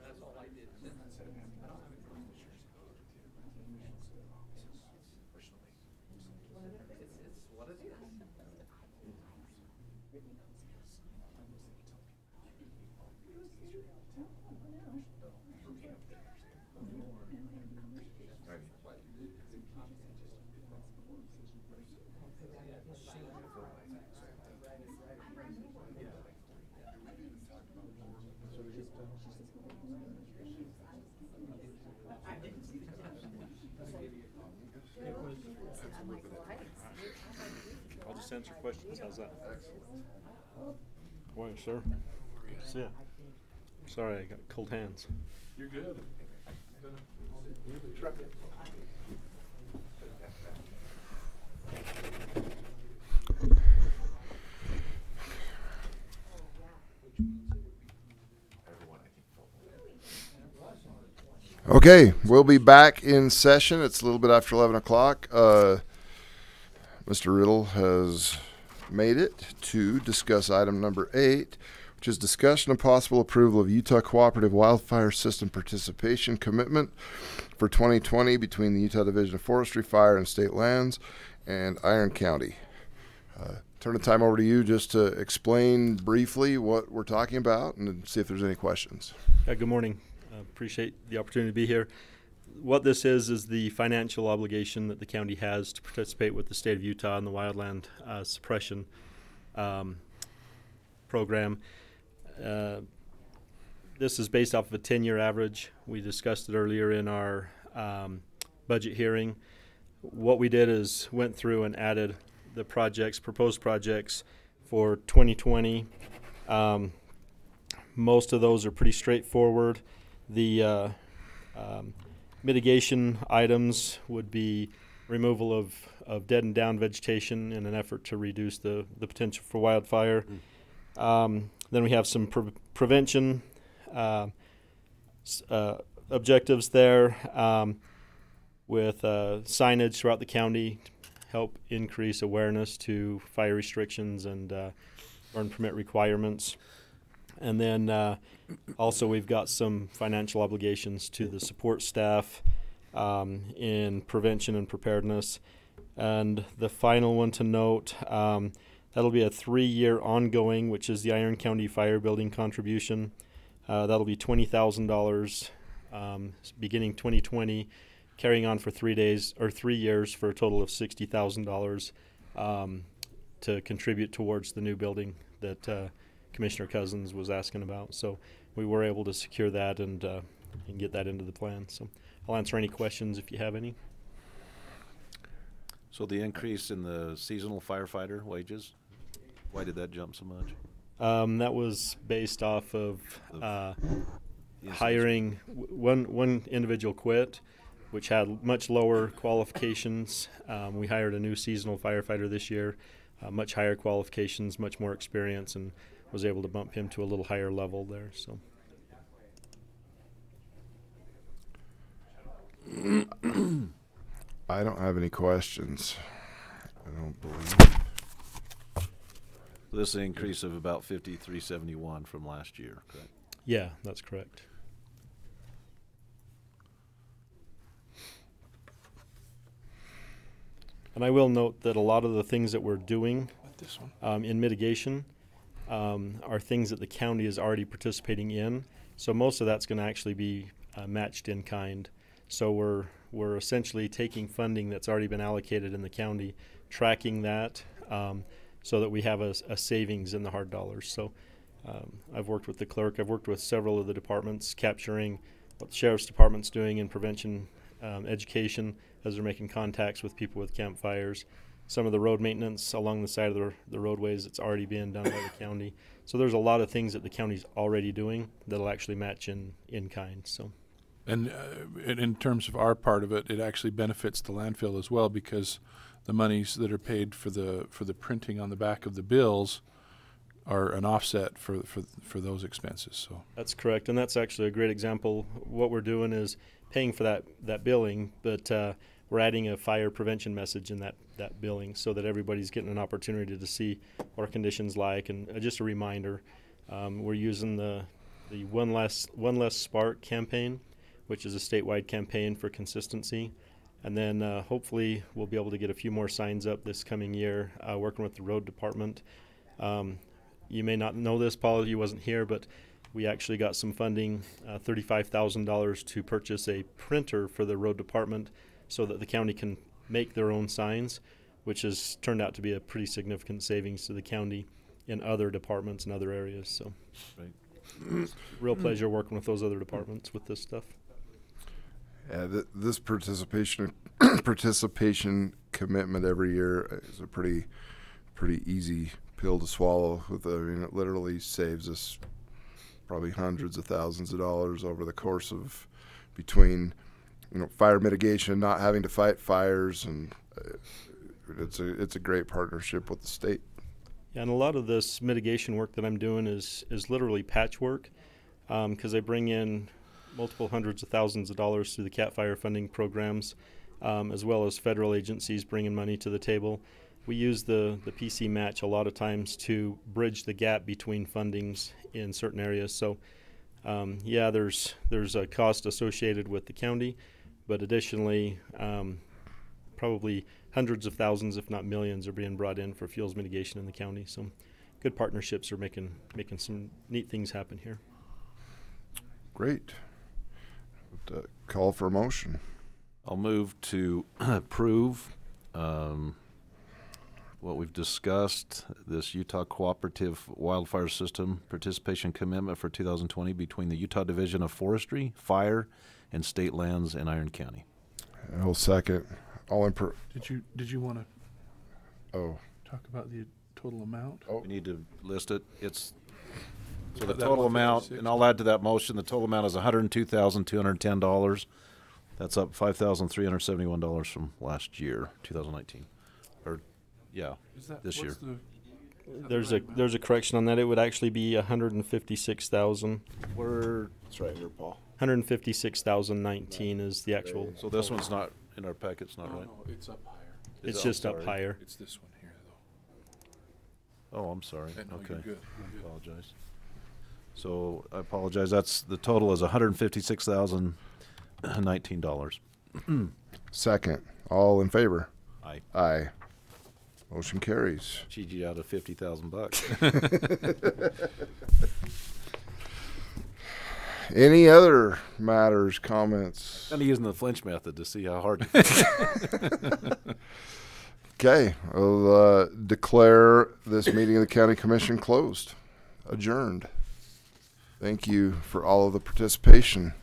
That's all I did. It's what it is. I'll just answer questions. How's that? Morning, sir. See ya. Sorry, I got cold hands. You're good. Okay, we'll be back in session. It's a little bit after 11 o'clock. Mr. Riddle has made it to discuss item number 8, which is discussion of possible approval of Utah Cooperative Wildfire System Participation Commitment for 2020 between the Utah Division of Forestry, Fire, and State Lands and Iron County. Turn the time over to you just to explain briefly what we're talking about and see if there's any questions. Good morning. Appreciate the opportunity to be here. What this is the financial obligation that the county has to participate with the state of Utah in the wildland suppression program. This is based off of a 10-year average. We discussed it earlier in our budget hearing. What we did is went through and added the proposed projects for 2020. Most of those are pretty straightforward. The mitigation items would be removal of dead and down vegetation in an effort to reduce the potential for wildfire. Then we have some prevention objectives there with signage throughout the county to help increase awareness to fire restrictions and burn permit requirements. And then also we've got some financial obligations to the support staff in prevention and preparedness. And the final one to note, that'll be a 3-year ongoing, which is the Iron County Fire Building contribution. That'll be $20,000 beginning 2020, carrying on for 3 years for a total of $60,000 to contribute towards the new building that Commissioner Cousins was asking about. So we were able to secure that and get that into the plan. So I'll answer any questions if you have any. So the increase in the seasonal firefighter wages, why did that jump so much? That was based off of hiring one individual quit, which had much lower qualifications. We hired a new seasonal firefighter this year, much higher qualifications, much more experience, and was able to bump him to a little higher level there. So. I don't have any questions. I don't believe. This is an increase of about $53.71 from last year, correct? Yeah, that's correct. And I will note that a lot of the things that we're doing in mitigation are things that the county is already participating in. So most of that's going to actually be matched in kind. So we're essentially taking funding that's already been allocated in the county, tracking that so that we have a savings in the hard dollars. So I've worked with the clerk. I've worked with several of the departments, capturing what the Sheriff's Department's doing in prevention education as they're making contacts with people with campfires. Some of the road maintenance along the side of the roadways, it's already being done by the county. So there's a lot of things that the county's already doing that'll actually match in kind. So. And in terms of our part of it, it actually benefits the landfill as well, because the monies that are paid for the printing on the back of the bills are an offset for those expenses. So that's correct, and that's actually a great example. What we're doing is paying for that billing, but we're adding a fire prevention message in that billing so that everybody's getting an opportunity to see what our conditions like, and just a reminder. We're using the One Less Spark campaign, which is a statewide campaign for consistency. And then hopefully we'll be able to get a few more signs up this coming year, working with the road department. You may not know this, Paul, you wasn't here, but we actually got some funding, $35,000 to purchase a printer for the road department so that the county can make their own signs, which has turned out to be a pretty significant savings to the county in other departments and other areas. So right. Real pleasure working with those other departments with this stuff. Yeah, this participation commitment every year is a pretty easy pill to swallow. It literally saves us probably hundreds of thousands of dollars over the course of between fire mitigation, not having to fight fires, and it's a great partnership with the state. Yeah, and a lot of this mitigation work that I'm doing is literally patchwork, because I bring in multiple hundreds of thousands of dollars through the CAT Fire funding programs, as well as federal agencies bringing money to the table. We use the PC match a lot of times to bridge the gap between fundings in certain areas. So, yeah, there's a cost associated with the county, but additionally, probably hundreds of thousands, if not millions, are being brought in for fuels mitigation in the county. So, good partnerships are making some neat things happen here. Great. Call for a motion. I'll move to approve what we've discussed, this Utah Cooperative Wildfire System Participation Commitment for 2020 between the Utah Division of Forestry, Fire, and State Lands in Iron County. I'll second. Did you want to talk about the total amount? Oh, we need to list it. So the total amount, and I'll add to that motion, the total amount is $102,210. That's up $5,371 from last year, 2019. This year. There's a correction on that. It would actually be $156,000. It's right here, Paul. $156,019 is the actual. So this one's not in our packet's not right. No, it's up higher. It's just up higher. It's this one here, Oh, I'm sorry. No, Okay. you're good. I apologize. So I apologize. That's the total is $156,019. Second. All in favor? Aye. Aye. Motion carries. Cheat you out of $50,000. Any other matters, comments? I'm using the flinch method to see how hard. Okay, I'll declare this meeting of the County Commission closed, adjourned. Thank you for all of the participation.